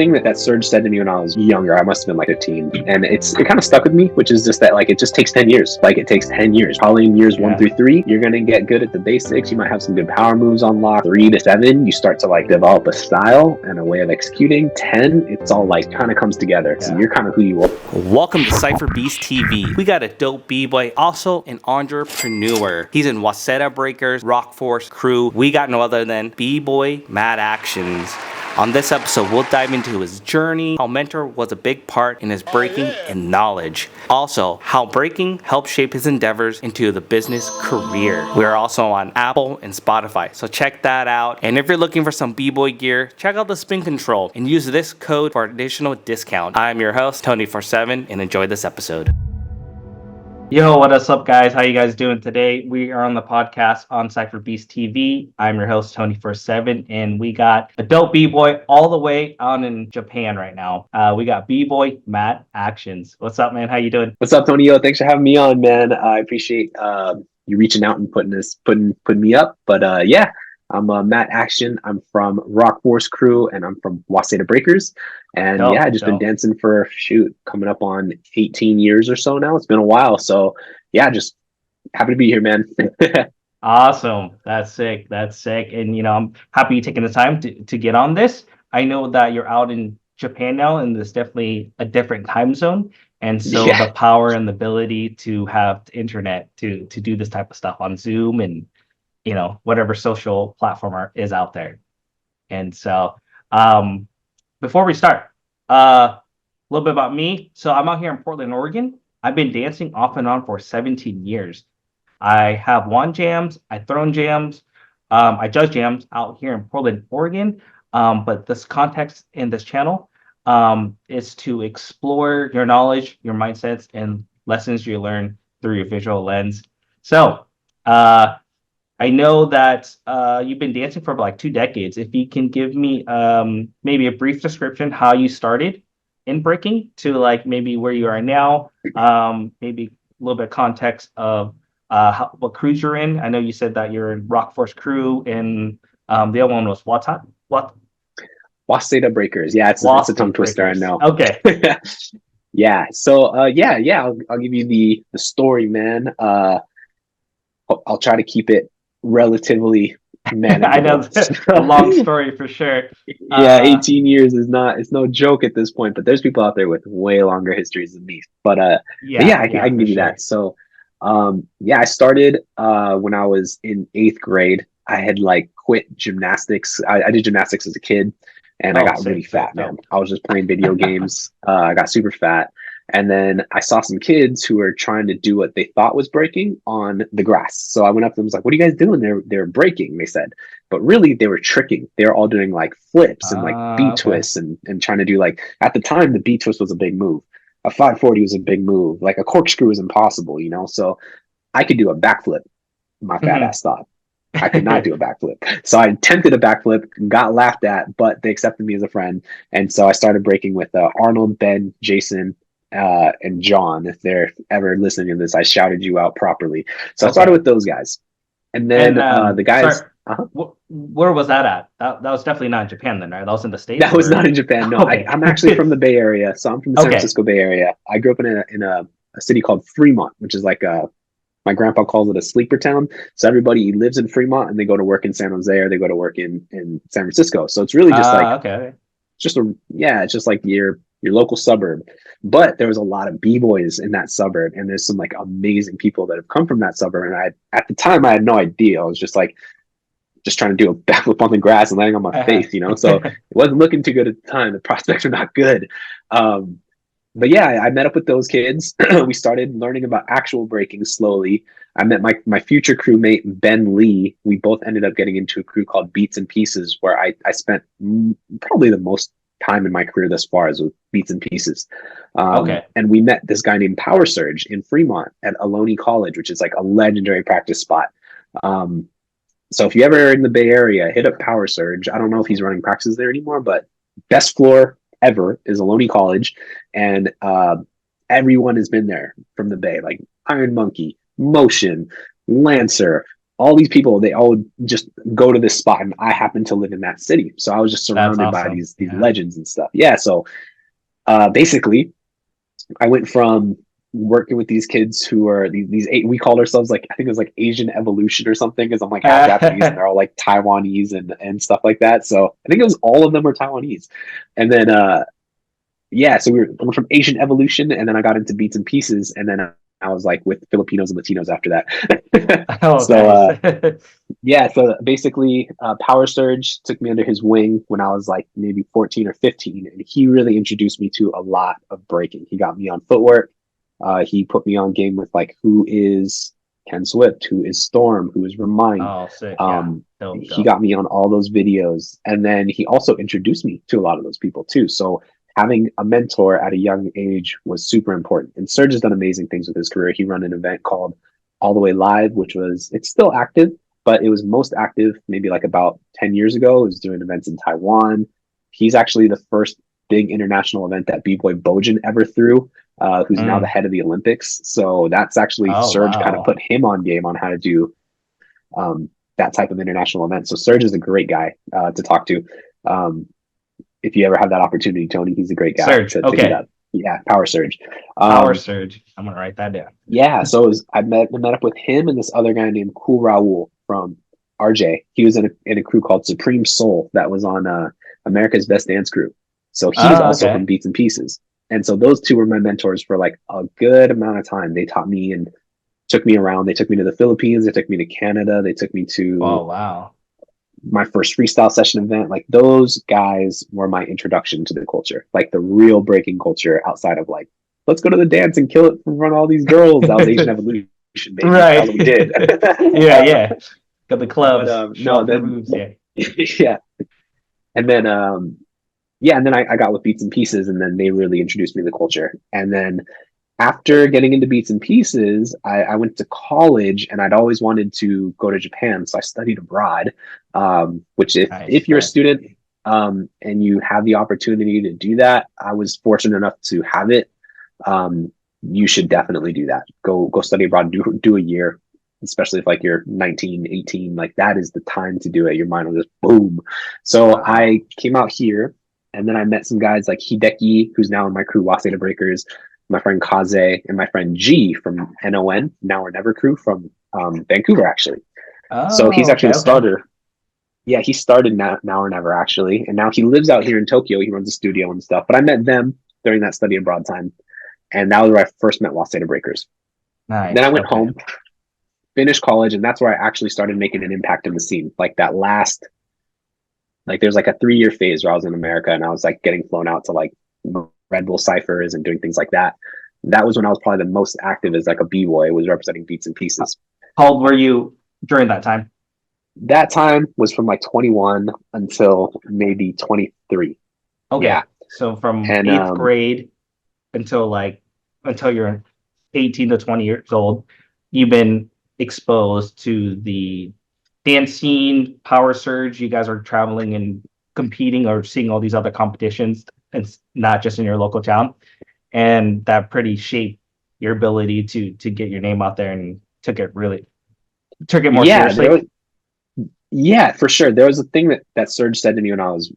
thing that Surge said to me when I was younger. I must have been like 15, and it kind of stuck with me, which is just that like it just takes 10 years. Like it takes 10 years. Probably in years 1 through 3, you're gonna get good at the basics. You might have some good power moves unlocked. 3 to 7, you start to like develop a style and a way of executing. 10, it's all like kind of comes together. So you're kind of who you are. Welcome to CypherBeastT.V. We got a dope b-boy, also an entrepreneur. He's in Waseda Breakers, Rock Force crew. We got no other than Bboy Matt Actions. On this episode, we'll dive into his journey, how Mentor was a big part in his breaking and knowledge. Also, how breaking helped shape his endeavors into the business career. We are also on Apple and Spotify, so check that out. And if you're looking for some b-boy gear, check out the Spin Control and use this code for additional discount. I'm your host, Tony47, and enjoy this episode. Yo, what is up, guys? How you guys doing today? We are on the podcast on CypherBeastT.V. I'm your host, Tony47, and we got a dope b-boy all the way out in Japan right now. We got Bboy Matt Actions. What's up, man? How you doing? What's up, Tony? Yo, thanks for having me on, man. I appreciate you reaching out and putting me up. But yeah, I'm Matt Action. I'm from Rock Force crew, and I'm from Waseda Breakers. And yeah, I just been dancing for coming up on 18 years or so now. It's been a while. So yeah, just happy to be here, man. Awesome. That's sick. And I'm happy you taking the time to get on this. I know that you're out in Japan now, and there's definitely a different time zone. And so the power and the ability to have the internet to do this type of stuff on Zoom and whatever social platform is out there. And so before we start, a little bit about me. So I'm out here in Portland, Oregon. I've been dancing off and on for 17 years. I have won jams, I thrown jams, I judge jams out here in Portland, Oregon. But this context in this channel is to explore your knowledge, your mindsets, and lessons you learn through your visual lens. So I know that you've been dancing for like 2 decades. If you can give me maybe a brief description how you started in breaking to like maybe where you are now, maybe a little bit of context of what crews you're in. I know you said that you're in Rock Force crew, and the other one was what? Waseda Breakers. Yeah, it's a tongue twister, I know. Okay. Yeah. So I'll give you the story, man. I'll try to keep it relatively manageable. I know it's a long story for sure. Yeah, 18 years it's no joke at this point, but there's people out there with way longer histories than me. But I can give you that. So I started when I was in 8th grade. I had like quit gymnastics. I did gymnastics as a kid, and I got really fat, man. I was just playing video games. I got super fat. And then I saw some kids who were trying to do what they thought was breaking on the grass. So I went up to them and was like, "What are you guys doing?" They're breaking, they said. But really they were tricking. They were all doing like flips and like beat twists and trying to do like, at the time, the beat twist was a big move. A 540 was a big move. Like a corkscrew was impossible, So I could do a backflip. My fat ass thought. I could not do a backflip. So I attempted a backflip, got laughed at, but they accepted me as a friend. And so I started breaking with Arnold, Ben, Jason, and John. If they're ever listening to this, I shouted you out properly. So I started with those guys. And then the guys... Where was that at? That was definitely not in Japan then, right? That was in the States? That was not in Japan, no. Okay. I'm actually from the Bay Area. So I'm from the San Francisco Bay Area. I grew up in a city called Fremont, which is like my grandpa calls it a sleeper town. So everybody lives in Fremont and they go to work in San Jose or they go to work in San Francisco. So it's really just it's just like your local suburb. But there was a lot of b-boys in that suburb, and there's some like amazing people that have come from that suburb. And at the time I had no idea. I was just trying to do a backflip on the grass and landing on my face, So it wasn't looking too good at the time. The prospects were not good. But yeah, I met up with those kids. We started learning about actual breaking slowly. I met my future crewmate, Ben Lee. We both ended up getting into a crew called Beats and Pieces, where I spent probably the most time in my career thus far is with Beats and Pieces. And we met this guy named Power Surge in Fremont at Ohlone College, which is like a legendary practice spot. So if you ever are in the Bay Area, hit up Power Surge. I don't know if he's running practices there anymore, but best floor ever is Ohlone College. And everyone has been there from the Bay, like Iron Monkey, Motion, Lancer, all these people, they all just go to this spot, and I happen to live in that city, so I was just That's surrounded by awesome. these legends and stuff. Yeah, so basically, I went from working with these kids who are these eight, we called ourselves like, I think it was like Asian evolution or something, because I'm like half Japanese and they're all like Taiwanese and stuff like that. So I think it was all of them were Taiwanese. And then yeah, so I went from Asian evolution, and then I got into beats and pieces, and then I was like with Filipinos and Latinos after that. Oh, So nice. yeah, so basically, Power Surge took me under his wing when I was like maybe 14 or 15, and he really introduced me to a lot of breaking. He got me on footwork. He put me on game with like who is Ken Swift, who is Storm, who is Remind. Oh, sick. Yeah. Dope, He dope. got me on all those videos, and then he also introduced me to a lot of those people too. So having a mentor at a young age was super important. And Surge has done amazing things with his career. He run an event called All the Way Live, which was, it's still active, but it was most active maybe like about 10 years ago. It was doing events in Taiwan. He's actually the first big international event that B-Boy Bojan ever threw, who's now the Mm. head of the Olympics. So that's actually Oh, Surge kind of wow. put him on game on how to do that type of international event. So Surge is a great guy to talk to. Um, if you ever have that opportunity, Tony, he's a great guy Surge. to hit Okay. up. Yeah, Power Surge. Power Surge. I'm gonna write that down. Yeah, so I met up with him and this other guy named Cool Raul from RJ. He was in a crew called Supreme Soul that was on America's Best Dance Crew. So he's Oh, also from okay. Beats and Pieces. And so those two were my mentors for like a good amount of time. They taught me and took me around. They took me to the Philippines. They took me to Canada. They took me Oh, to wow. my first freestyle session event. Like those guys were my introduction to the culture, like the real breaking culture outside of like, let's go to the dance and kill it in front of all these girls. That was Asian evolution, baby. That was Right. what we did. Yeah, yeah. Got the But clubs. Show no, off your then moves. Yeah. yeah, and then yeah, and then I got with Beats and Pieces, and then they really introduced me to the culture. And then after getting into Beats and Pieces, I went to college, and I'd always wanted to go to Japan, so I studied abroad. Which, Nice, if you're a nice. student and you have the opportunity to do that, I was fortunate enough to have it. You should definitely do that. Go study abroad. Do a year, especially if like you're 19, 18. Like that is the time to do it. Your mind will just boom. So Wow. I came out here, and then I met some guys like Hideki, who's now in my crew, Waseda Breakers, my friend Kaze, and my friend G from NON, Now or Never crew from Vancouver, actually. So he's Oh, actually okay, the okay. starter. Yeah, he started now or Never, actually. And now he lives out here in Tokyo. He runs a studio and stuff. But I met them during that study abroad time. And that was where I first met Waseda Breakers. Then I Nice. went Okay. home, finished college, and that's where I actually started making an impact in the scene. Like that last, like there's like a 3 year phase where I was in America and I was like getting flown out to like Red Bull ciphers and doing things like that. That was when I was probably the most active as like a b-boy, was representing Beats and Pieces. How old were you during that time? That time was from like 21 until maybe 23. Yeah. Okay. So from And eighth grade until like until you're 18 to 20 years old, you've been exposed to the dance scene, Power Surge. You guys are traveling and competing or seeing all these other competitions, and not just in your local town. And that pretty shaped your ability to get your name out there and took it more yeah, seriously. yeah, for sure. There was a thing that Serge said to me when I was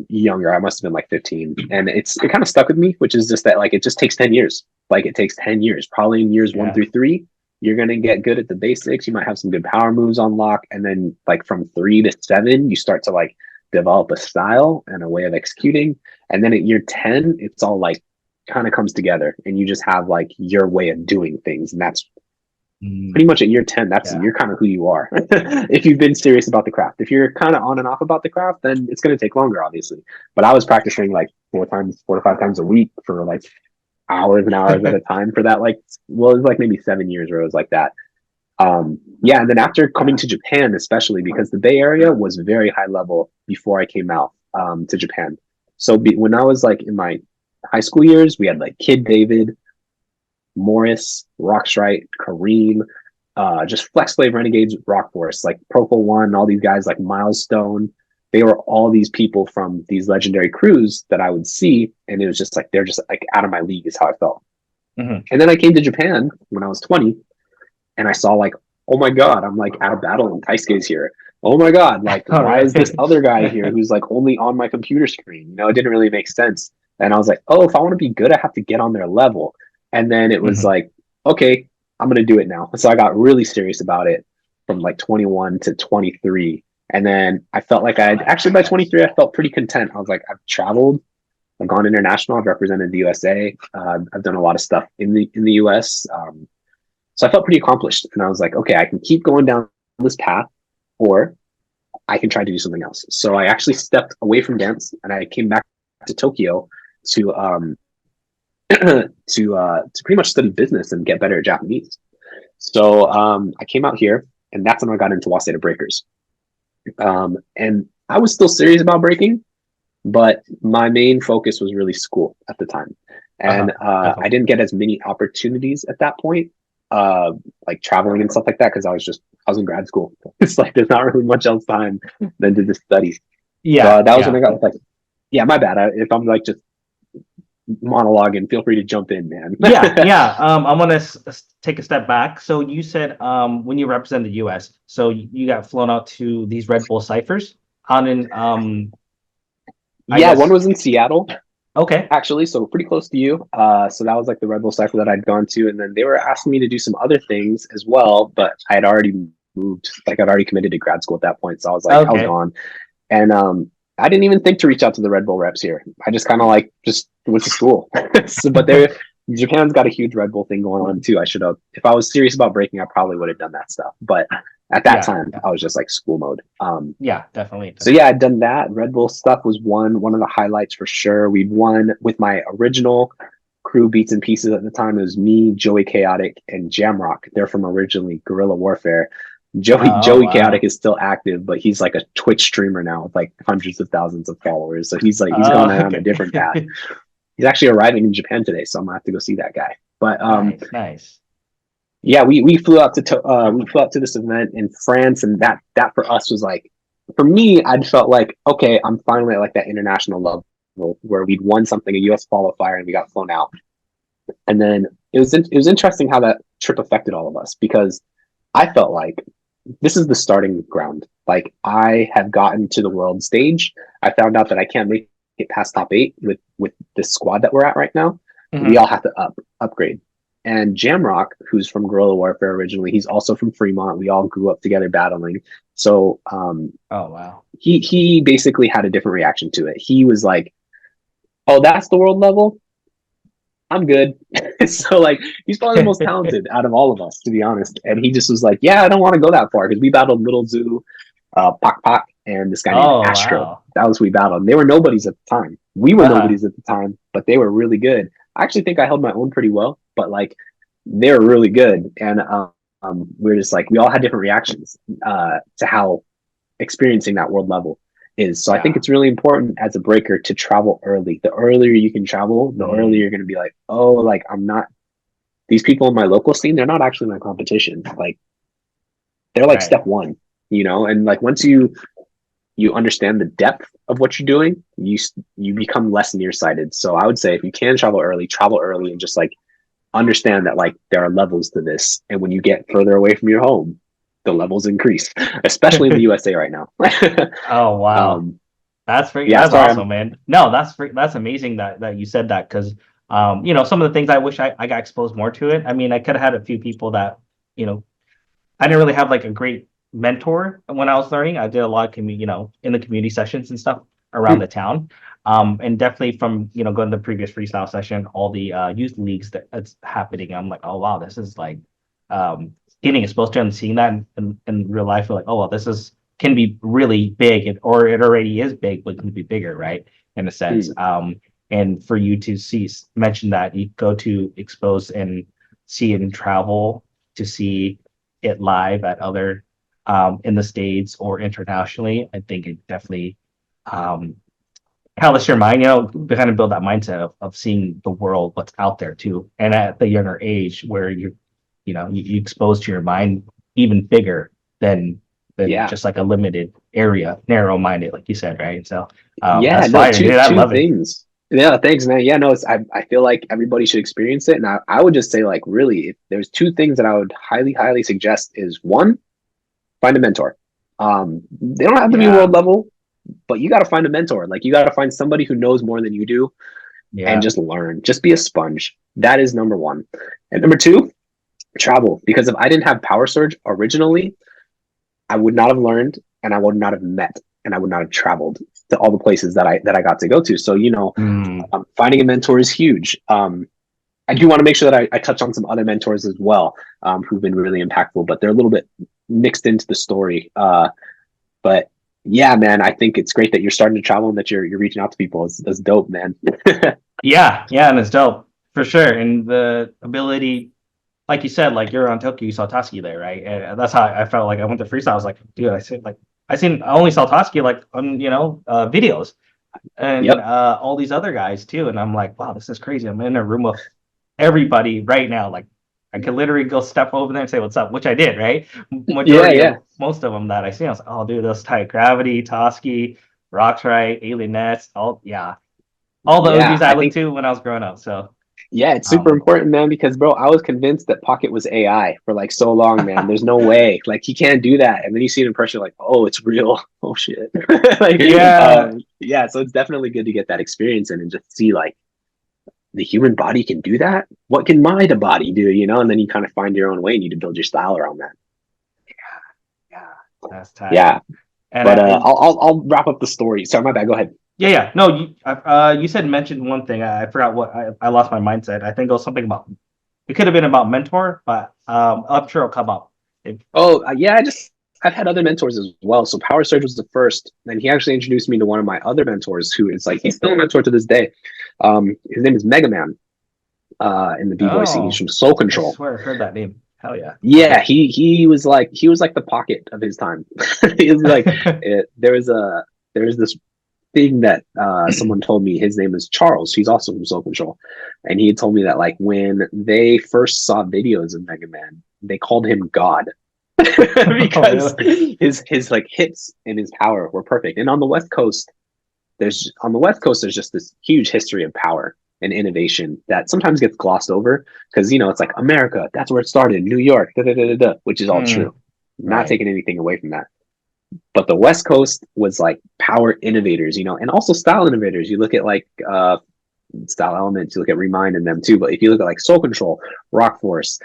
younger. I must have been like 15, and it kind of stuck with me, which is just that like it just takes 10 years. Like it takes 10 years. Probably in years one Yeah. through three, you're gonna get good at the basics. You might have some good power moves on lock, and then like from 3 to 7, you start to like develop a style and a way of executing. And then at year 10, it's all like kind of comes together, and you just have like your way of doing things, and that's Mm, pretty much at year 10. That's, yeah. you're kind of who you are. If you've been serious about the craft. If you're kind of on and off about the craft, then it's going to take longer, obviously. But I was practicing like 4 to 5 times a week for like hours and hours at a time for that, like, well, it was like maybe 7 years where it was like that. Yeah, and then after coming Yeah. to Japan, especially because the Bay Area was very high level before I came out to Japan. So when I was like in my high school years, we had like Kid David, Morris, Rockstrite, Kareem, just Flex Slave Renegades, Rock Force, like Propel One, all these guys like Milestone. They were all these people from these legendary crews that I would see, and it was just like they're just like out of my league is how I felt. Mhm. And then I came to Japan when I was 20, and I saw like oh my God, I'm like at a battle and Taisuke's here. Oh my God, like Oh, why is this really? other guy here who's like only on my computer screen? You know, it didn't really make sense. And I was like, oh, if I want to be good, I have to get on their level. And then it was Mhm. like, okay, I'm gonna do it now. So I got really serious about it from like 21 to 23. And then I felt like I'd actually by 23, I felt pretty content. I was like, I've traveled, I've gone international, I've represented the USA, I've done a lot of stuff in the US. So I felt pretty accomplished. And I was like, okay, I can keep going down this path, or I can try to do something else. So I actually stepped away from dance and I came back to Tokyo to to pretty much study business and get better at Japanese. So I came out here, and that's when I got into Waseda Breakers. And I was still serious about breaking, but my main focus was really school at the time. And Uh-huh. I Definitely. didn't get as many opportunities at that point, like traveling and stuff like that, because I was in grad school. It's like there's not really much else time than to just study. So Yeah, that was when yeah. I got like, yeah, my bad. If I'm like just monologuing, feel free to jump in, man. Yeah, yeah. I want to take a step back. So you said when you represent the US, so you got flown out to these Red Bull ciphers out in I Yeah, one guess was in Seattle, okay. actually, so pretty close to you. So that was like the Red Bull Cypher that I'd gone to, and then they were asking me to do some other things as well, but I had already moved, like I'd already committed to grad school at that point, so I was like, I was Okay. gone, and I didn't even think to reach out to the Red Bull reps here. I just kind of like just went to school. So, but they Japan's got a huge Red Bull thing going on too. I should have, if I was serious about breaking, I probably would have done that stuff. But at that Yeah, time, yeah. I was just like school mode. Yeah, definitely, So yeah, definitely. I'd done that. Red Bull stuff was one of the highlights for sure. We'd won with my original crew, Beats and Pieces at the time. It was me, Joey Chaotic, and Jamrock. They're from originally Guerrilla Warfare. Oh, Joey Chaotic wow. is still active, but he's like a Twitch streamer now with like hundreds of thousands of followers. So he's like he's Oh, going around a okay. different path. He's actually arriving in Japan today, so I'm gonna have to go see that guy. But Nice, nice. yeah, we flew out to this event in France, and that for us was like, for me, I'd felt like, okay, I'm finally at like that international level where we'd won something, a US qualifier, and we got flown out. And then it was interesting how that trip affected all of us, because I felt like this is the starting ground. Like I have gotten to the world stage. I found out that I can't make it past top 8 with this squad that we're at right now. We Hmm. all have to upgrade. And Jamrock, who's from Guerrilla Warfare originally, he's also from Fremont. We all grew up together battling. So Oh, wow. he basically had a different reaction to it. He was like, "Oh, that's the world level. I'm good." So like he's probably the most talented out of all of us, to be honest. And he just was like, "Yeah, I don't want to go that far," because we battled Little Zoo, Pak Pak, and this guy named Oh, Astro. wow. That was who we battled. And they were nobodies at the time. We were Uh-huh. nobodies at the time, but they were really good. I actually think I held my own pretty well, but like they were really good. And we are just like we all had different reactions to how experiencing that world level is. So I think Yeah. it's really important as a breaker to travel early. The earlier you can travel, the earlier Mm, you're going to be like, oh, like I'm not, these people in my local scene, they're not actually my competition. Like they're like right. step one, you know? And like once you understand the depth of what you're doing, you become less nearsighted. So I would say if you can travel early and just like understand that like there are levels to this. And when you get further away from your home, the levels increase, especially in the USA right now. Oh, wow. um, yeah, That's sorry, awesome, man. No, that's amazing that you said that because some of the things I wish I got exposed more to it. I mean, I could have had a few people that, you know, I didn't really have like a great mentor when I was learning. I did a lot of in the community sessions and stuff around the town. And definitely from, going to the previous freestyle session, all the youth leagues that's happening. I'm like, oh wow, this is like um getting exposed to and seeing that in real life. You're like, oh well, this is can be really big or it already is big, but can be bigger, right? In a sense. And for you to mention that you go to expose and see and travel to see it live at other in the States or internationally, I think it definitely um callous your mind, to kind of build that mindset of seeing the world, what's out there too. And at the younger age where you expose to your mind even bigger than yeah, just like a limited area, narrow minded, like you said, right? So yeah, that's no, fire, dude. I two love it. things. Yeah, thanks, man. Yeah, no, I feel like everybody should experience it. And I would just say, like, really, if there's two things that I would highly, highly suggest is one, find a mentor. They don't have to be Yeah, world level, but you got to find a mentor. Like, you got to find somebody who knows more than you do and yeah. just learn. Just be a sponge. That is number one. And number two, travel. Because if I didn't have Power Surge originally, I would not have learned and I would not have met and I would not have traveled to all the places that I got to go to. So, Mm, finding a mentor is huge. I do want to make sure that I touch on some other mentors as well, who've been really impactful, but they're a little bit mixed into the story. But yeah, man, I think it's great that you're starting to travel and that you're reaching out to people. That's dope, man. yeah, yeah, and it's dope for sure. And the ability, like you said, like you're on Tokyo, you saw Toski there, right? And that's how I felt like I went to freestyle. I was like, dude, I only saw Toski like on videos and Yep. all these other guys too. And I'm like, wow, this is crazy. I'm in a room with everybody right now. Like I could literally go step over there and say what's up, which I did, right? Yeah, Majority yeah. of most of them that I see, I was like, oh, dude, those tight gravity, Toski, Rocks right, Alien Nets, all the Yeah. OGs I I looked think to when I was growing up. So yeah, it's super um, important, man, because bro, I was convinced that Pocket was AI for like so long, man. There's no way. Like he can't do that. And then you see it in person, like, oh, it's real. Oh shit. Like yeah, yeah, so it's definitely good to get that experience in and just see like the human body can do that. What can my body do, And then you kind of find your own way and you need to build your style around that. yeah, that's tight. Yeah. And But I'll wrap up the story. Sorry, my bad. Go ahead. yeah, yeah. No, you said mentioned one thing. I forgot what I lost my mindset. I think it was something about it could have been about mentor, but I'm sure it'll come up. If, Oh, yeah, I've had other mentors as well. So Power Surge was the first, and he actually introduced me to one of my other mentors, who is like he's still a mentor to this day. His name is Mega Man, in the B-boy scene. He's oh, from Soul I Control. swear I heard that name. Hell yeah. Yeah, Okay. he was like the Pocket of his time. He was like there was this thing that someone told me. His name is Charles. He's also from Soul Control, and he had told me that like when they first saw videos of Mega Man, they called him God. Oh, Because really? his like hits and his power were perfect. And on the West Coast there's just this huge history of power and innovation that sometimes gets glossed over because it's like America, that's where it started, New York, da, da, da, da, da, which is all Hmm. true. Not Right. taking anything away from that. But the West Coast was like power innovators, and also style innovators. You look at like style elements, you look at Remind and them too. But if you look at like Soul Control, Rock Force,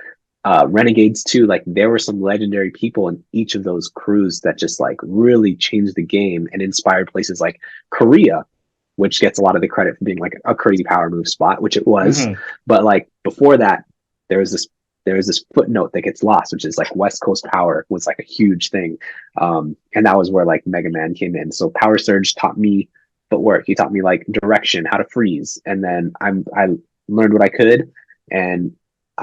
Renegades too, like there were some legendary people in each of those crews that just like really changed the game and inspired places like Korea, which gets a lot of the credit for being like a crazy power move spot, which it was. Hmm. But like before that, there was this footnote that gets lost, which is like West Coast power was like a huge thing. And that was where like Mega Man came in. So Power Surge taught me footwork. He taught me like direction, how to freeze. And then I learned what I could. And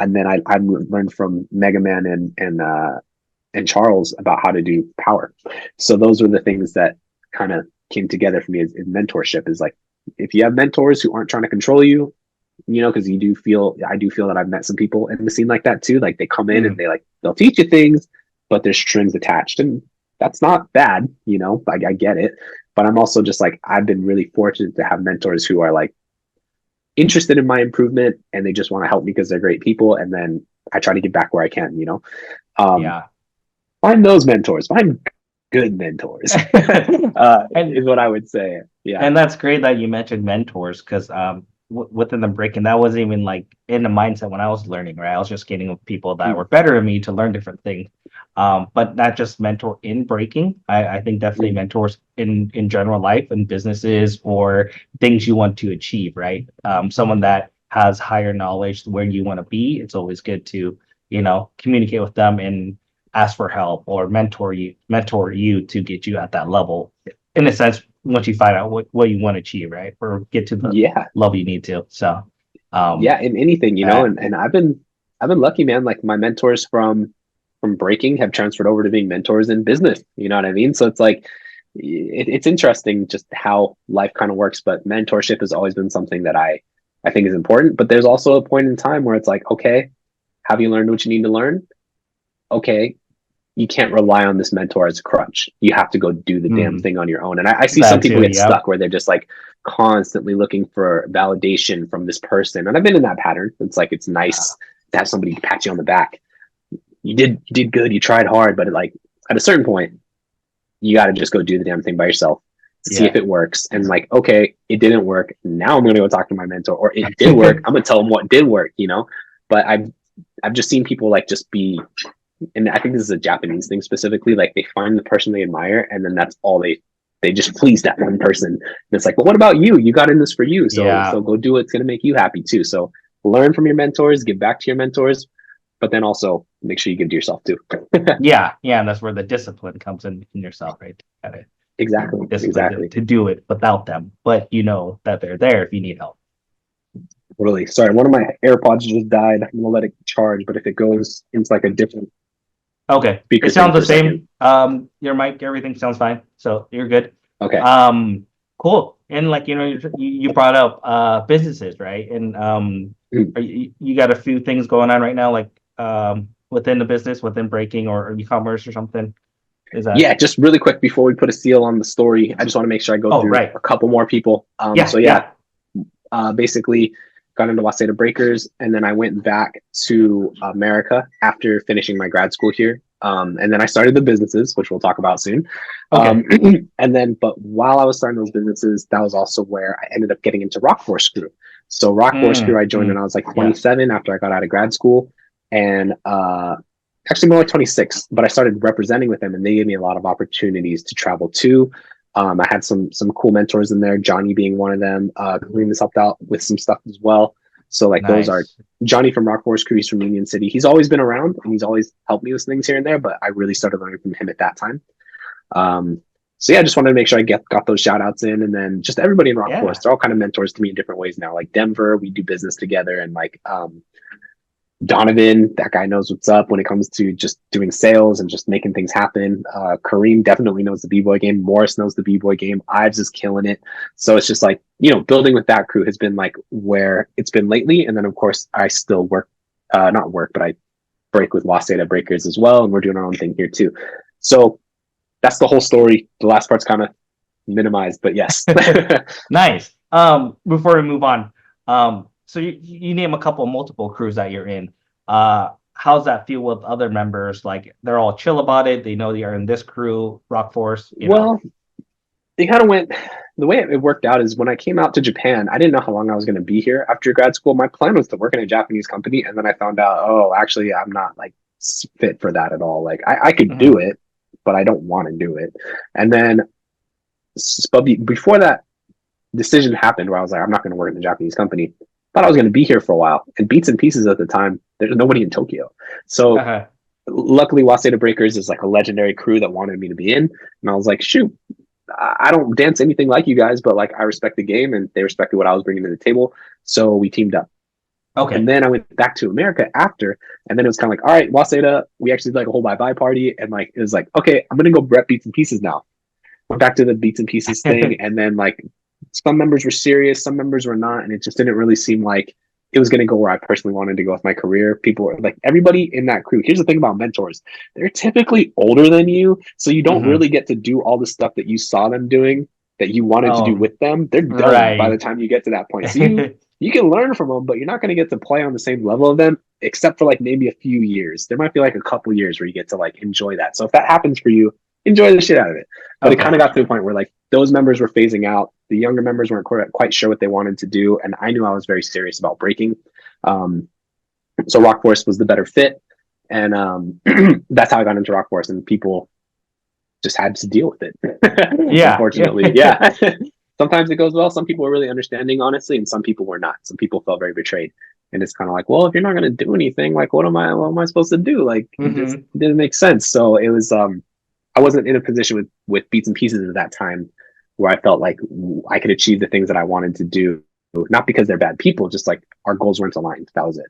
then I learned from Mega Man and Charles about how to do power. So those were the things that kind of came together for me as mentorship. Is like if you have mentors who aren't trying to control you, because I do feel that I've met some people in the scene like that too. Like they come in and Hmm. they'll teach you things, but there's strings attached, and that's not bad. I get it, but I'm also just like I've been really fortunate to have mentors who are like interested in my improvement and they just want to help me because they're great people, and then I try to give back where I can. Um, Yeah. find those mentors, find good mentors, And is what I would say. Yeah. And that's great that you mentioned mentors because within the break, and that wasn't even like in the mindset when I was learning, right? I was just getting with people that were Mm, better than me to learn different things. But not just mentor in breaking. I think definitely mm, mentors in general life and businesses or things you want to achieve, right? Someone that has higher knowledge where you want to be. It's always good to, communicate with them and ask for help or mentor you to get you at that level in a sense once you find out what you want to achieve, right? Or get to the yeah. level you need to. So, um, Yeah, in anything, uh, and I've been lucky, man. Like my mentors from breaking have transferred over to being mentors in business. You know what I mean? So it's like it's interesting just how life kind of works. But mentorship has always been something that I think is important. But there's also a point in time where it's like, okay, have you learned what you need to learn? Okay, you can't rely on this mentor as a crutch. You have to go do the damn mm, thing on your own. And I see some that people too. get Yep. stuck where they're just like constantly looking for validation from this person. And I've been in that pattern. It's like, it's nice to have somebody pat you on the back. You did good. You tried hard, but like at a certain point, you got to just go do the damn thing by yourself, see if it works. And like, okay, it didn't work. Now I'm going to go talk to my mentor, or it did work. I'm going to tell them what did work, you know? But I've just seen people like just be, and I think this is a Japanese thing specifically, like they find the person they admire and then that's all they just please that one person. And it's like, well, what about you? You got in this for you. So go do what's going to make you happy too. So learn from your mentors, give back to your mentors, but then also make sure you give to yourself too. Yeah, and that's where the discipline comes in yourself, right? Exactly. To do it without them, but you know that they're there if you need help. Really sorry, one of my AirPods just died. I'm gonna let it charge, but if it goes into like a different it sounds the same. Your mic, everything sounds fine, so you're good. Okay. Cool. And like, you know, you brought up businesses, right? And you got a few things going on right now, like within the business, within Breakin or e-commerce or something. Is that? Yeah, just really quick before we put a seal on the story, I just want to make sure I go through a couple more people. Basically got into Waseda Breakers, and then I went back to America after finishing my grad school here. And then I started the businesses, which we'll talk about soon. And then, but while I was starting those businesses, that was also where I ended up getting into Rock Force Crew. So Rock Force Crew, I joined when I was like 27 after I got out of grad school. And actually more like 26, but I started representing with them and they gave me a lot of opportunities to travel too. I had some cool mentors in there, Johnny being one of them. Kareem has helped out with some stuff as well. So like those are Johnny from Rock Force Crew, from Union City. He's always been around and he's always helped me with things here and there, but I really started learning from him at that time. So yeah, I just wanted to make sure I got those shout outs in, and then just everybody in Rock Force, they're all kind of mentors to me in different ways now. Like Denver, we do business together, and like Donovan, that guy knows what's up when it comes to just doing sales and just making things happen. Kareem definitely knows the B-Boy game. Morris knows the B-Boy game. Ives is killing it. So it's just like, you know, building with that crew has been like where it's been lately. And then of course I still work, not work, but I break with Waseda Breakers as well. And we're doing our own thing here too. So that's the whole story. The last part's kind of minimized, but yes. Nice. Before we move on, so you name a couple multiple crews that you're in. How's that feel with other members? Like they're all chill about it. They know you're in this crew, Rock Force. Well, it kind of went, the way it worked out is when I came out to Japan, I didn't know how long I was going to be here after grad school. My plan was to work in a Japanese company. And then I found out, oh, actually, I'm not like fit for that at all. Like I could do it, but I don't want to do it. And then, but before that decision happened where I was like, I'm not going to work in a Japanese company, thought I was going to be here for a while. And Beats and Pieces at the time, there's nobody in Tokyo. So luckily Waseda Breakers is like a legendary crew that wanted me to be in. And I was like, shoot, I don't dance anything like you guys, but like I respect the game and they respected what I was bringing to the table. So we teamed up. And then I went back to America after, and then it was kind of like, all right, Waseda, we actually did like a whole bye-bye party. And like, it was like, okay, I'm going to go rep Beats and Pieces now. Went back to the Beats and Pieces thing. And then like, some members were serious, some members were not, and it just didn't really seem like it was going to go where I personally wanted to go with my career. People were like, everybody in that crew. Here's the thing about mentors. They're typically older than you. So you don't really get to do all the stuff that you saw them doing that you wanted to do with them. They're done by the time you get to that point. So you can learn from them, but you're not going to get to play on the same level of them, except for like maybe a few years. There might be like a couple years where you get to like enjoy that. So if that happens for you, enjoy the shit out of it. But it kind of got to the point where like those members were phasing out. The younger members weren't quite sure what they wanted to do. And I knew I was very serious about breaking. So Rock Force was the better fit. And that's how I got into Rock Force, and people just had to deal with it. Unfortunately. Sometimes it goes well. Some people were really understanding, honestly, and some people were not. Some people felt very betrayed. And it's kind of like, well, if you're not going to do anything, like, what am I supposed to do? Like, it just didn't make sense. So it was, I wasn't in a position with Beats and Pieces at that time where I felt like I could achieve the things that I wanted to do, not because they're bad people, just like our goals weren't aligned. That was it.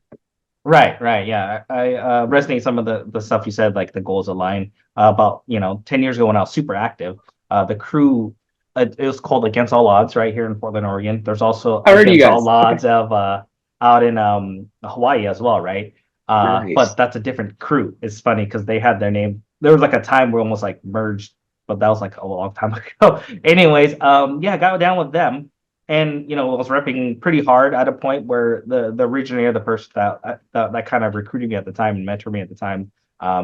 Right. Yeah. I resonate some of the stuff you said, like the goals align. About 10 years ago when I was super active, the crew, it was called Against All Odds right here in Portland, Oregon. There's also Against All Odds of out in Hawaii as well, right? Nice. But that's a different crew. It's funny because they had their name. There was like a time where almost like merged, but that was like a long time ago. Anyways, got down with them. and I was repping pretty hard at a point where the originator, the person that kind of recruited me at the time and mentored me at the time,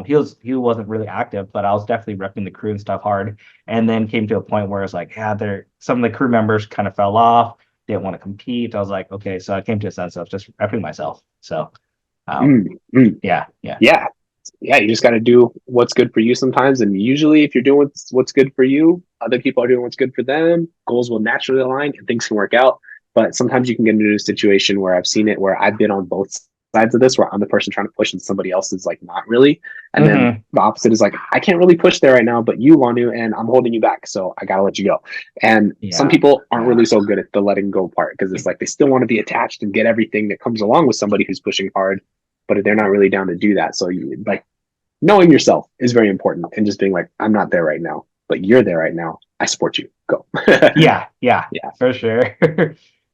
he wasn't really active, but I was definitely repping the crew and stuff hard. And then came to a point where it's like, yeah, there some of the crew members kind of fell off, didn't want to compete. I was like, okay, so I came to a sense of just repping myself. So Mm, mm. yeah, yeah. Yeah. Yeah, you just got to do what's good for you sometimes. And usually, if you're doing what's good for you, other people are doing what's good for them. Goals will naturally align and things can work out. But sometimes you can get into a situation where I've seen it where I've been on both sides of this, where I'm the person trying to push and somebody else is like not really. And then Hmm. the opposite is like, I can't really push there right now, but you want to, and I'm holding you back. So I got to let you go. And some Yeah, people aren't yeah. really so good at the letting go part because it's like they still want to be attached and get everything that comes along with somebody who's pushing hard, but they're not really down to do that. So you like, knowing yourself is very important and just being like, I'm not there right now, but you're there right now. I support you. Go. Yeah, yeah, Yeah. for sure.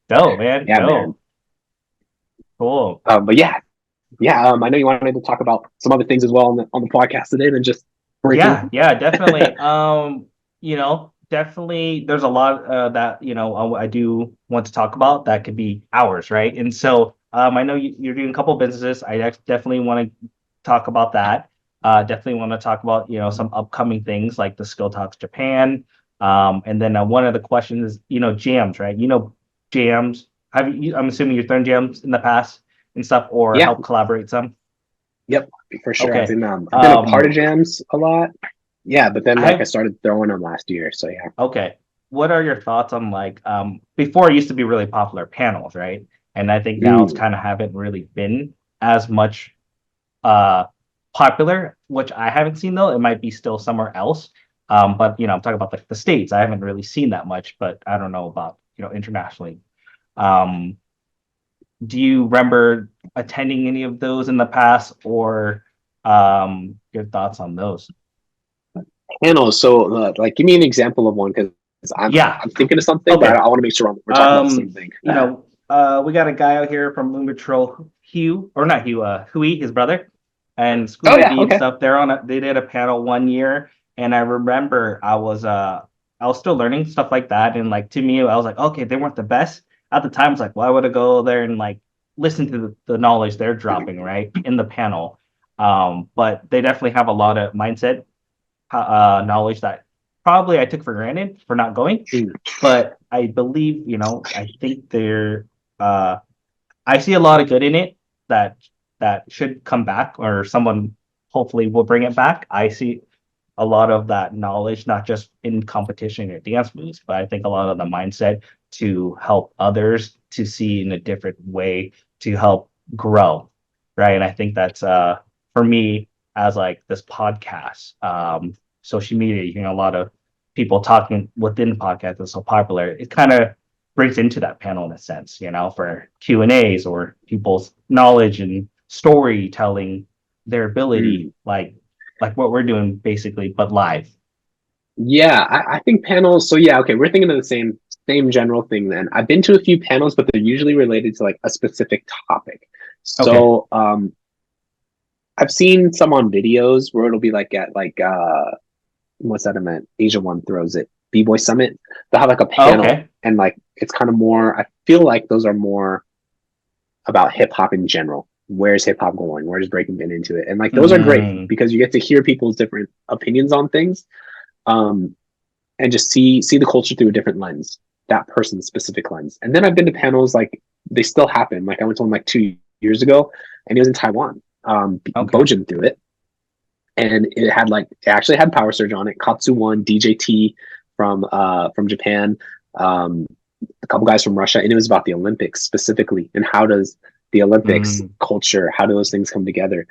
Dope, man. Yeah, man. Dope. Cool. But yeah, yeah. I know you wanted to talk about some other things as well on the podcast today than just Yeah, breaking. yeah, definitely. Definitely there's a lot that, I do want to talk about that could be hours, right? And so I know you're doing a couple of businesses. Definitely want to talk about that. Definitely want to talk about, some upcoming things like the Skill Talks Japan. And then one of the questions is, jams, right? Jams. I'm assuming you've done jams in the past and stuff or Yeah. help collaborate some. Yep. For sure. Okay. I've been a part of jams a lot. Yeah, but then I like I have started throwing them last year. So yeah. Okay. What are your thoughts on like before it used to be really popular panels, right? And I think now it's Mm, kind of haven't really been as much uh popular, which I haven't seen though. It might be still somewhere else. But I'm talking about like the States. I haven't really seen that much, but I don't know about, internationally. Um, do you remember attending any of those in the past or your thoughts on those? panels. So like, give me an example of one because Yeah. I'm thinking of something, but Okay. I want to make sure we're talking about the same thing. We got a guy out here from Moon Patrol, Hugh, or not Hugh, Hui, his brother, and Oh Scooby yeah. D and Okay. stuff. They did a panel one year, and I remember I was still learning stuff like that, and like to me, I was like, okay, they weren't the best at the time. It's like, why would I go there and like listen to the knowledge they're dropping right in the panel? But they definitely have a lot of mindset knowledge that probably I took for granted for not going. Mm, But I believe, I think uh I see a lot of good in it that should come back or someone hopefully will bring it back. I see a lot of that knowledge, not just in competition or dance moves, but I think a lot of the mindset to help others to see in a different way to help grow. Right. And I think that's for me as like this podcast, social media, a lot of people talking within podcasts is so popular. It kind of brings into that panel in a sense, for Q&As or people's knowledge and storytelling, their ability, mm. like what we're doing basically, but live. Yeah, I think panels. So yeah, okay, we're thinking of the same general thing. Then I've been to a few panels, but they're usually related to like a specific topic. Okay. So I've seen some on videos where it'll be like at like what's that event? Asia One throws it. B-Boy Summit. They'll have like a Oh, panel okay. and like it's kind of more. I feel like those are more about hip hop in general. Where's hip hop going? Where's breaking been into it? And like those are great Mm, because you get to hear people's different opinions on things. Um, and just see the culture through a different lens, that person's specific lens. And then I've been to panels like they still happen. Like I went to one like 2 years ago, and it was in Taiwan. okay. Bojin threw it, and it actually had Power Surge on it. Katsu won, DJT from Japan, um, a couple guys from Russia, and it was about the Olympics specifically and how does the Olympics Mm, culture, how do those things come together?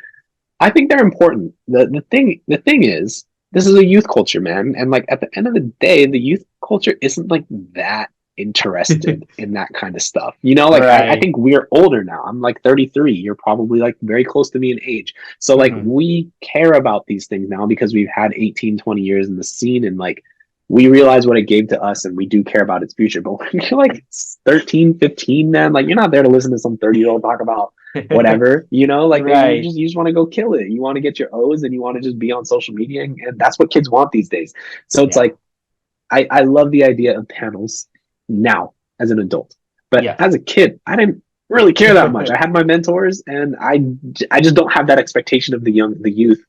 I think they're important. The thing is, this is a youth culture, man, and like at the end of the day, the youth culture isn't like that interested in that kind of stuff. Like I right. think we're older now. I'm like 33. You're probably like very close to me in age. So like Hmm. we care about these things now because we've had 18, 20 years in the scene and like we realize what it gave to us and we do care about its future. But when you're like 13, 15, man, like you're not there to listen to some 30-year-old talk about whatever, like Right. you just want to go kill it. You want to get your O's and you want to just be on social media, and that's what kids want these days. So it's Yeah. like I love the idea of panels now. as an adult. But Yeah. as a kid, I didn't really care that much. I had my mentors, and I just don't have that expectation of the youth.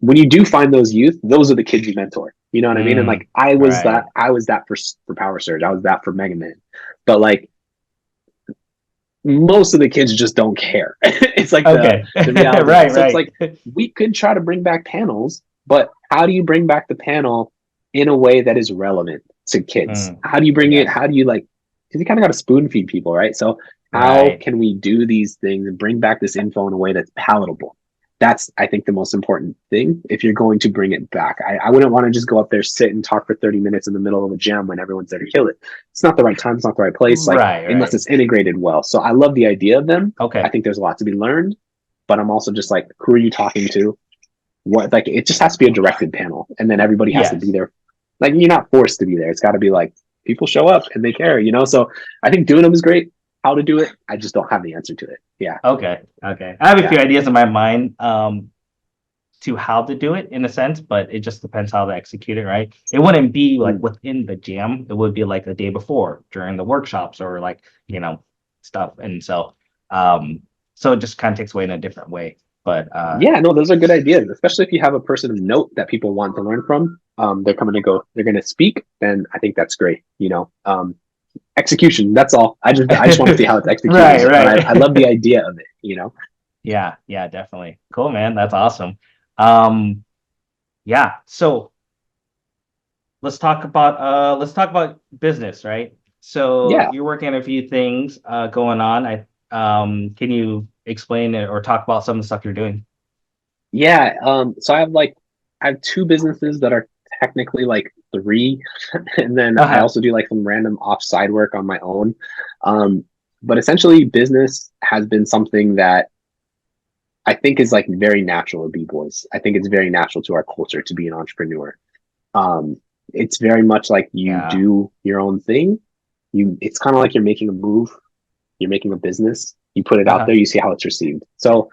When you do find those youth, those are the kids you mentor. You know what I mean? And like Right. I was that for Power Surge. I was that for Mega Man. But like most of the kids just don't care. It's like Okay. the reality of it. Right, So it's right. like we could try to bring back panels, but how do you bring back the panel in a way that is relevant to kids? How do you bring it? Yes. How do you like? Because you kind of got to spoon feed people, right? So how Right. can we do these things and bring back this info in a way that's palatable? That's, I think, the most important thing if you're going to bring it back. I wouldn't want to just go up there, sit and talk for 30 minutes in the middle of a jam when everyone's there to kill it. It's not the right time. It's not the right place. Like, Right, unless right. it's integrated well. So I love the idea of them. I Okay. think there's a lot to be learned, but I'm also just like, who are you talking to? What, like, it just has to be a directed panel, and then everybody has to be Yes. there. Like, you're not forced to be there. It's got to be like people show up and they care, you know. So I think doing them is great. How to do it, I just don't have the answer to it. Yeah, Okay. Okay. I have a yeah. few ideas in my mind to how to do it in a sense, but it just depends how to execute it, right? It wouldn't be like Mm. within the jam. It would be like the day before during the workshops or like, stuff. And so it just kind of takes away in a different way. But Yeah, no, those are good ideas, especially if you have a person of note that people want to learn from. They're coming to go, they're going to speak, then I think that's great. Execution, that's all. I just want to see how it's executed, right, but I love the right. idea of it. Yeah, yeah, definitely. Cool, man. That's awesome. Um, yeah. So let's talk about business, right? So Yeah, you're working on a few things going on. Can you explain it or talk about some of the stuff you're doing? yeah. So I have two businesses that are technically like three, and then I Uh-huh. also do like some random offside work on my own. Um, but essentially, business has been something that I think is like very natural to b-boys. I think it's very natural to our culture to be an entrepreneur. Um, it's very much like you Yeah. do your own thing. It's kind of like you're making a move, you're making a business, you put it out Uh-huh. there, you see how it's received. So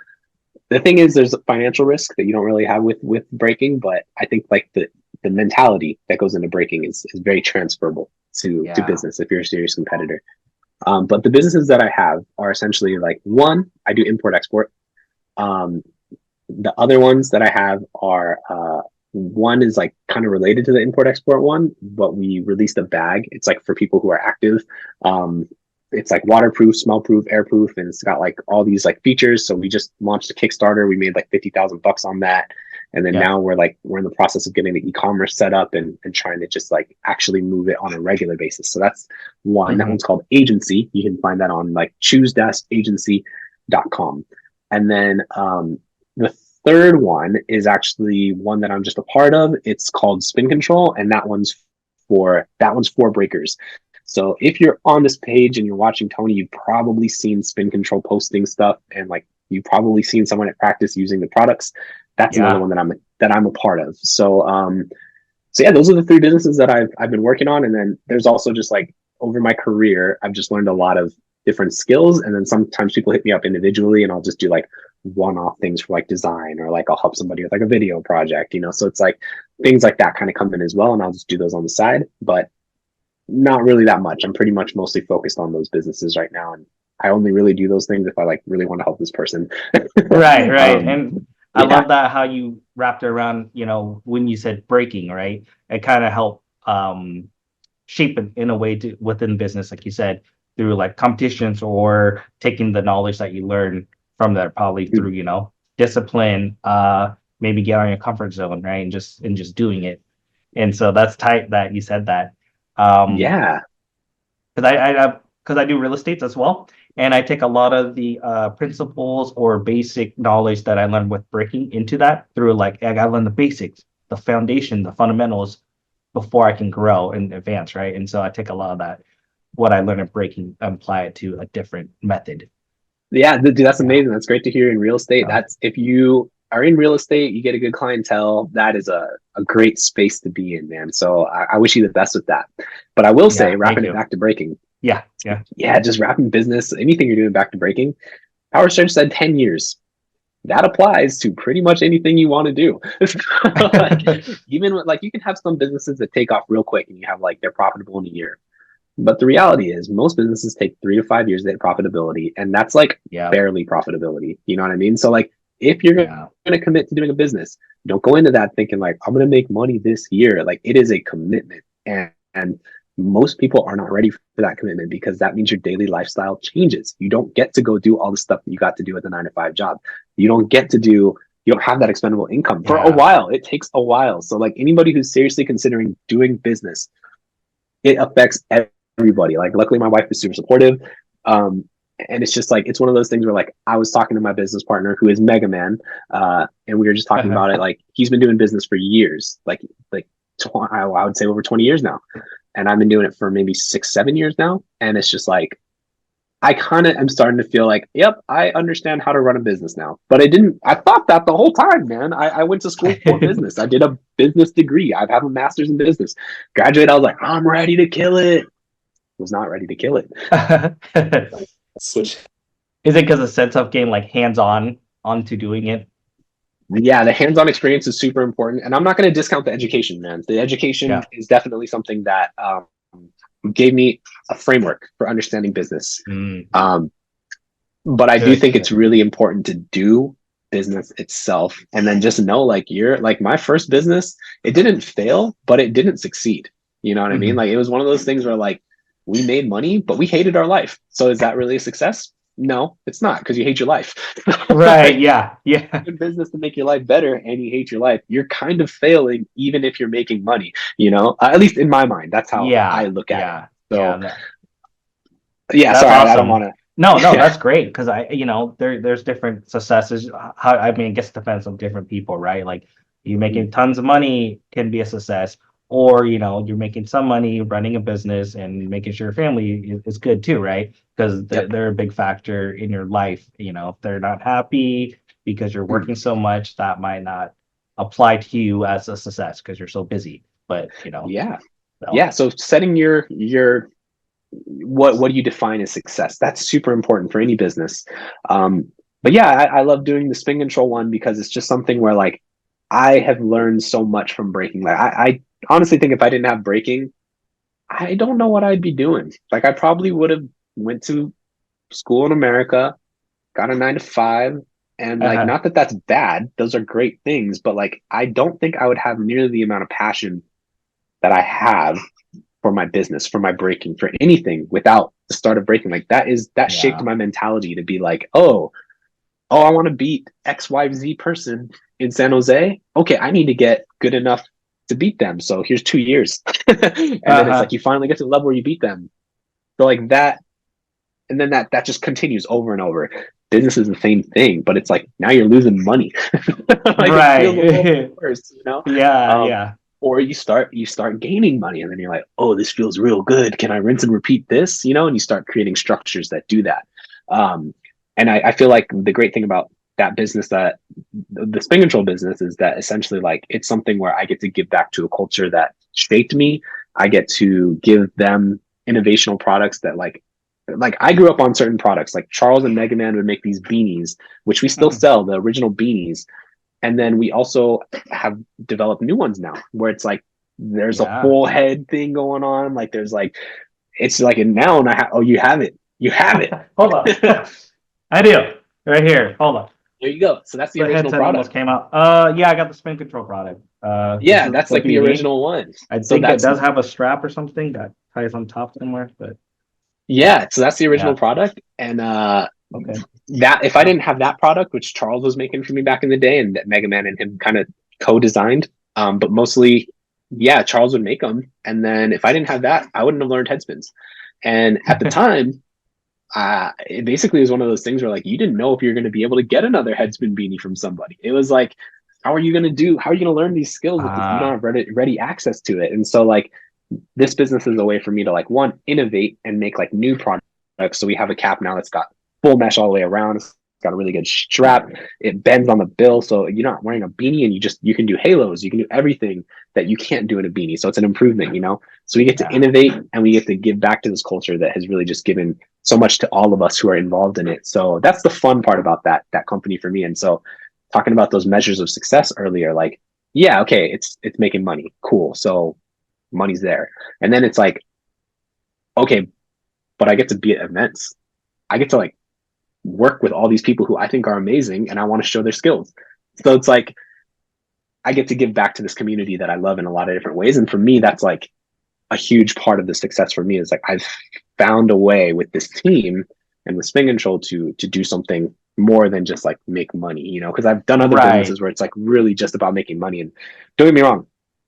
the thing is, there's a financial risk that you don't really have with breaking, but I think like the mentality that goes into breaking is very transferable to Yeah. business if you're a serious competitor. But the businesses that I have are essentially like, one, I do import export. Um, the other ones that I have are one is like kind of related to the import export one, but we released a bag. It's like for people who are active. Um, it's like waterproof, smell-proof, airproof, and it's got like all these like features. So we just launched a Kickstarter. We made like $50,000 on that, and then Yeah. now we're in the process of getting the e-commerce set up and trying to just like actually move it on a regular basis. So that's one. That Hmm. one's called Agency. You can find that on like choose-agency.com. And then the third one is actually one that I'm just a part of. It's called Spin Control, and that one's for breakers. So if you're on this page and you're watching Tony, you've probably seen Spin Control posting stuff, and like you've probably seen someone at practice using the products. That's another Yeah. one that I'm a part of. So yeah, those are the three businesses that I've been working on, and then there's also just like over my career, I've just learned a lot of different skills, and then sometimes people hit me up individually, and I'll just do like one-off things for like design, or like I'll help somebody with like a video project. So it's like things like that kind of come in as well, and I'll just do those on the side, but not really that much. I'm pretty much mostly focused on those businesses right now, and I only really do those things if I like really want to help this person. Right, right. um, And I yeah, love that how you wrapped it around, when you said breaking, right? It kind of helped shape it in a way within business, like you said, through like competitions or taking the knowledge that you learn from that probably through, discipline, maybe get out of your comfort zone, right? And just doing it. And so that's tight that you said that. Um, yeah. because I do real estate as well, and I take a lot of the principles or basic knowledge that I learned with breaking into that through like I gotta learn the basics, the foundation, the fundamentals before I can grow and advance, right? And so I take a lot of that what I learned in breaking and apply it to a different method. Yeah, dude, that's Yeah. amazing. That's great to hear in real estate. So, That's if you are in real estate, you get a good clientele. That is a great space to be in, man. So I wish you the best with that. But I will say, yeah, thank wrapping it you. back to breaking, Yeah, yeah. yeah, just wrapping business, anything you're doing back to breaking. Power Surge said 10 years. That applies to pretty much anything you want to do. Like, even with, like, you can have some businesses that take off real quick and you have like they're profitable in a year. But the reality is most businesses take 3 to 5 years to hit profitability, and that's like Yeah. barely profitability. You know what I mean? So like if you're Yeah. going to commit to doing a business, don't go into that thinking like I'm going to make money this year. Like it is a commitment, and most people are not ready for that commitment because that means your daily lifestyle changes. You don't get to go do all the stuff that you got to do at the 9 to 5 job. You don't get to do, you don't have that expendable income for a Yeah. while. It takes a while. So like anybody who's seriously considering doing business, it affects everybody. Like luckily my wife is super supportive. And it's just like, it's one of those things where like I was talking to my business partner who is Mega Man, and we were just talking about it. Like he's been doing business for years, like I would say over 20 years now. And I've been doing it for maybe 6, 7 years now. And it's just like, I kind of am starting to feel like, yep, I understand how to run a business now. But I thought that the whole time, man. I went to school for business. I did a business degree. I have a master's in business. Graduated, I was like, I'm ready to kill it. Was not ready to kill it. Like, switch. Is it because the setup game like hands-on onto doing it? Yeah, the hands-on experience is super important. And I'm not going to discount the education, man. The education is definitely something that gave me a framework for understanding business. But I do think it's really important to do business itself and then just know like you're like my first business, it didn't fail, but it didn't succeed. You know what I mean? Like it was one of those things where like we made money, but we hated our life. So is that really a success? No, it's not, because you hate your life. Right. Yeah. Yeah. In business to make your life better and you hate your life, you're kind of failing even if you're making money, you know, at least in my mind. That's how I look at it. So that's sorry, awesome. I don't want to. No, that's great, because there's different successes. How, I mean, I guess it depends on different people, right? Like you making tons of money can be a success, or you're making some money running a business and making sure your family is good too, right? Because they're a big factor in your life. If they're not happy because you're working so much, that might not apply to you as a success because you're so busy. But so setting your what do you define as success? That's super important for any business. But yeah, I love doing the spin control one because it's just something where like I have learned so much from breaking. Like I honestly think if I didn't have breaking, I don't know what I'd be doing. Like I probably would have went to school in America, got a 9 to 5, and like not that that's bad. Those are great things, but like I don't think I would have nearly the amount of passion that I have for my business, for my breaking, for anything without the start of breaking. Like that shaped my mentality to be like, oh, I want to beat XYZ person in San Jose. Okay, I need to get good enough to beat them. So here's 2 years. And then it's like you finally get to the level where you beat them. So like that, and then that just continues over and over. Business is the same thing, but it's like now you're losing money. Like it feels a little worse, you know? Or you start gaining money, and then you're like, oh, this feels real good. Can I rinse and repeat this? You know, and you start creating structures that do that. And I feel like the great thing about that business, that the spin control business, is that essentially like it's something where I get to give back to a culture that shaped me. I get to give them innovational products that like I grew up on certain products. Like Charles and Mega Man would make these beanies, which we still sell, the original beanies. And then we also have developed new ones now where it's like there's a full head thing going on. Like there's like, it's like a noun. You have it. You have it. Hold on. I do. Right here. Hold on. There you go. So that's the original product. Almost came out. Yeah, I got the spin control product. Yeah, that's like the original one. I think it does have a strap or something that ties on top somewhere, but yeah, so that's the original product. And that if I didn't have that product, which Charles was making for me back in the day, and that Mega Man and him kind of co-designed, but mostly, yeah, Charles would make them. And then if I didn't have that, I wouldn't have learned headspins. And at the time, it basically was one of those things where like you didn't know if you're going to be able to get another headspin beanie from somebody. It was like, how are you going to learn these skills if you don't have ready access to it? And so like this business is a way for me to like, one, innovate and make like new products. So we have a cap now that's got full mesh all the way around. It's got a really good strap. It bends on the bill, so you're not wearing a beanie, and you can do halos. You can do everything that you can't do in a beanie. So it's an improvement, you know. So we get to innovate, and we get to give back to this culture that has really just given so much to all of us who are involved in it. So that's the fun part about that company for me. And so talking about those measures of success earlier, like, yeah, okay, it's making money, cool. So money's there, and then it's like, okay, but I get to be at events. I get to like work with all these people who I think are amazing and I want to show their skills. So it's like I get to give back to this community that I love in a lot of different ways. And for me, that's like a huge part of the success for me is like I've found a way with this team and with Spin Control to do something more than just like make money, you know, because I've done other Right. businesses where it's like really just about making money. And don't get me wrong,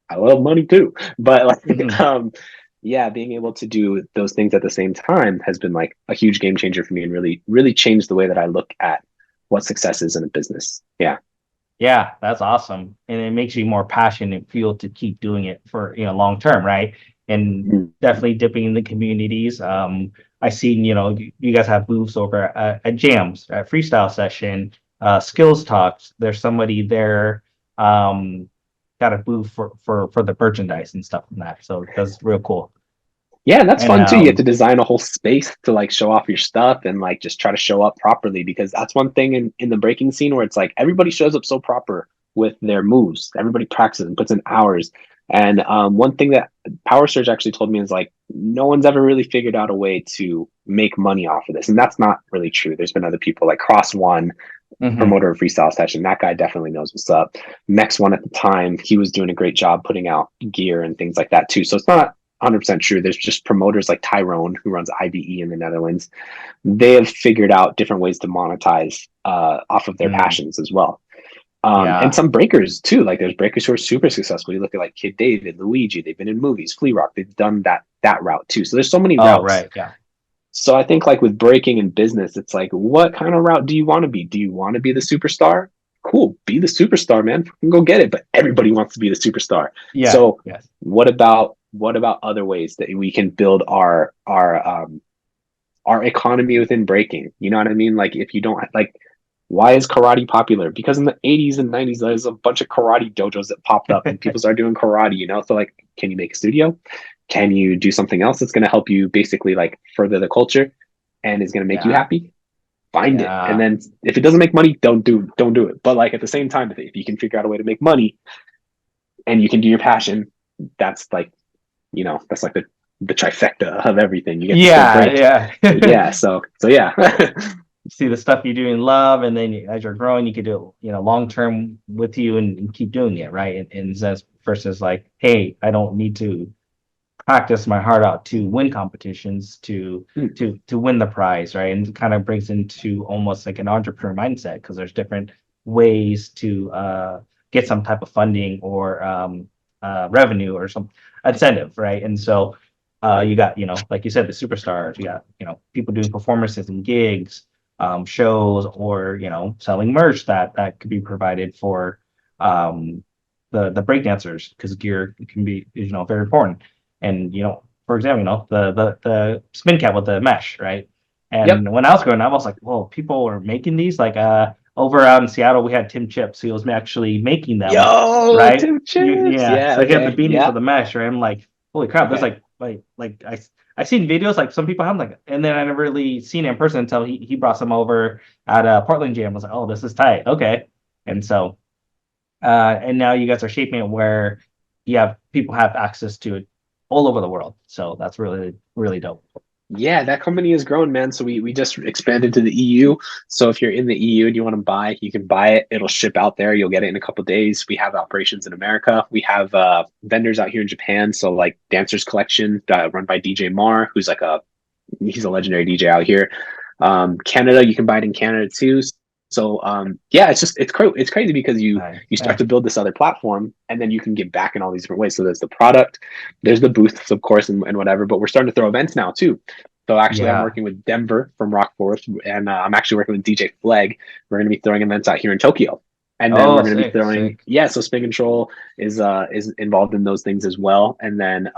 I love money too. But like Mhm. yeah, being able to do those things at the same time has been like a huge game changer for me and really, really changed the way that I look at what success is in a business. Yeah. Yeah, that's awesome. And it makes you more passionate and fuel to keep doing it for, long term, right? And Mm. definitely dipping in the communities. I seen, you guys have booths over at jams, at freestyle session, skills talks. There's somebody there, um, got a booth for the merchandise and stuff like that. So that's real cool. Yeah, that's And fun too. You get to design a whole space to like show off your stuff and like just try to show up properly because that's one thing in the breaking scene where it's like everybody shows up so proper with their moves. Everybody practices and puts in hours. And one thing that Power Surge actually told me is like no one's ever really figured out a way to make money off of this, and that's not really true. There's been other people like Cross One, mhm. promoter of freestyle session. That guy definitely knows what's up. Next one at the time, he was doing a great job putting out gear and things like that too. So it's not 100% true. There's just promoters like Tyrone, who runs IBE in the Netherlands. They have figured out different ways to monetize off of their Mm, passions as well. And yeah. some breakers too. Like there's breakers who are super successful. You look at like Kid David, Luigi. They've been in movies. Flea Rock. They've done that route too. So there's so many Oh, routes. right. Yeah. So I think like with breaking in business, it's like, what kind of route do you want to be? Do you want to be the superstar? Cool, be the superstar, man. Fucking go get it. But everybody wants to be the superstar. Yeah. So Yes. what about other ways that we can build our economy within breaking? You know what I mean? Like if you don't like why is karate popular? Because in the 80s and 90s, there's a bunch of karate dojos that popped up and people started doing karate, you know? So like, can you make a studio? Can you do something else that's going to help you basically like further the culture and is going to make you Yeah. happy? Find it. And Yeah. then if it doesn't make money, don't do it. But like at the same time, if you can figure out a way to make money and you can do your passion, that's like, that's like the trifecta of everything. You get to still break. Yeah. Yeah. Yeah. So yeah. You see the stuff you do in love, and then as you're growing, you could do it, long term with you and keep doing it, right? And that's versus like, hey, I don't need to practice my heart out to win competitions to win the prize, right? And it kind of brings into almost like an entrepreneur mindset because there's different ways to get some type of funding or revenue or some incentive, right? And so you got, like you said, the superstars, you got, people doing performances and gigs, shows, or, selling merch that could be provided for the breakdancers because gear can be, very important. And, for example, the spin cap with the mesh, right? Yep. And when I was growing up, I was like, whoa, people were making these. Like over out in Seattle, we had Tim Chips. He was actually making them, Yo, right? Tim Chips. Yeah. Yeah. So he had the Okay. beanie for Yeah. the mesh, right? I'm like, holy crap, there's Okay. I seen videos like some people have like, and then I never really seen it in person until he brought some over at Portland Jam. I was like, oh, this is tight. Okay. And so and now you guys are shaping it where you have people have access to it all over the world. So that's really, really dope. Yeah, that company has grown, man. So we just expanded to the EU. So if you're in the EU and you want to buy, you can buy it. It'll ship out there. You'll get it in a couple of days. We have operations in America. We have vendors out here in Japan. So like Dancers Collection, run by DJ Mar, who's like he's a legendary DJ out here. Canada, you can buy it in Canada too. So yeah, it's crazy because you start Yeah. to build this other platform and then you can give back in all these different ways. So there's the product, there's the booths, of course, and whatever. But we're starting to throw events now too. So actually, I'm Yeah. working with Denver from Rock Forest, and I'm actually working with DJ Flag. We're going to be throwing events out here in Tokyo, and then we're Oh, going to be sick, throwing. sick. Yeah, so Spin Control is involved in those things as well, and then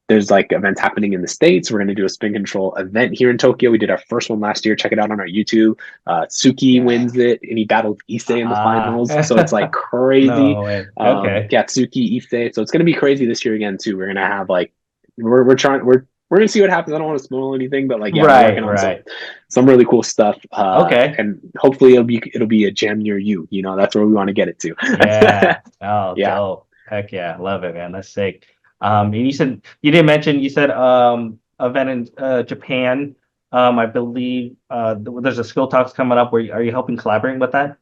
there's like events happening in the States. We're going to do a Spin Control event here in Tokyo. We did our first one last year. Check it out on our YouTube. Tsuki Yeah. wins it and he battled Issei in the Ah. finals. So it's like crazy. No way. Okay. Yeah, Tsuki, Issei. So it's going to be crazy this year again, too. We're going to have like, we're going to see what happens. I don't want to spoil anything, but like, yeah, we're Right, working on right. some really cool stuff. Okay. And hopefully it'll be a jam near you. That's where we want to get it to. Yeah. Oh, Yeah. dope. Heck yeah. Love it, man. That's sick. And you didn't mention, you said event in Japan. I believe there's a skill talks coming up. Where are you helping collaborating with that?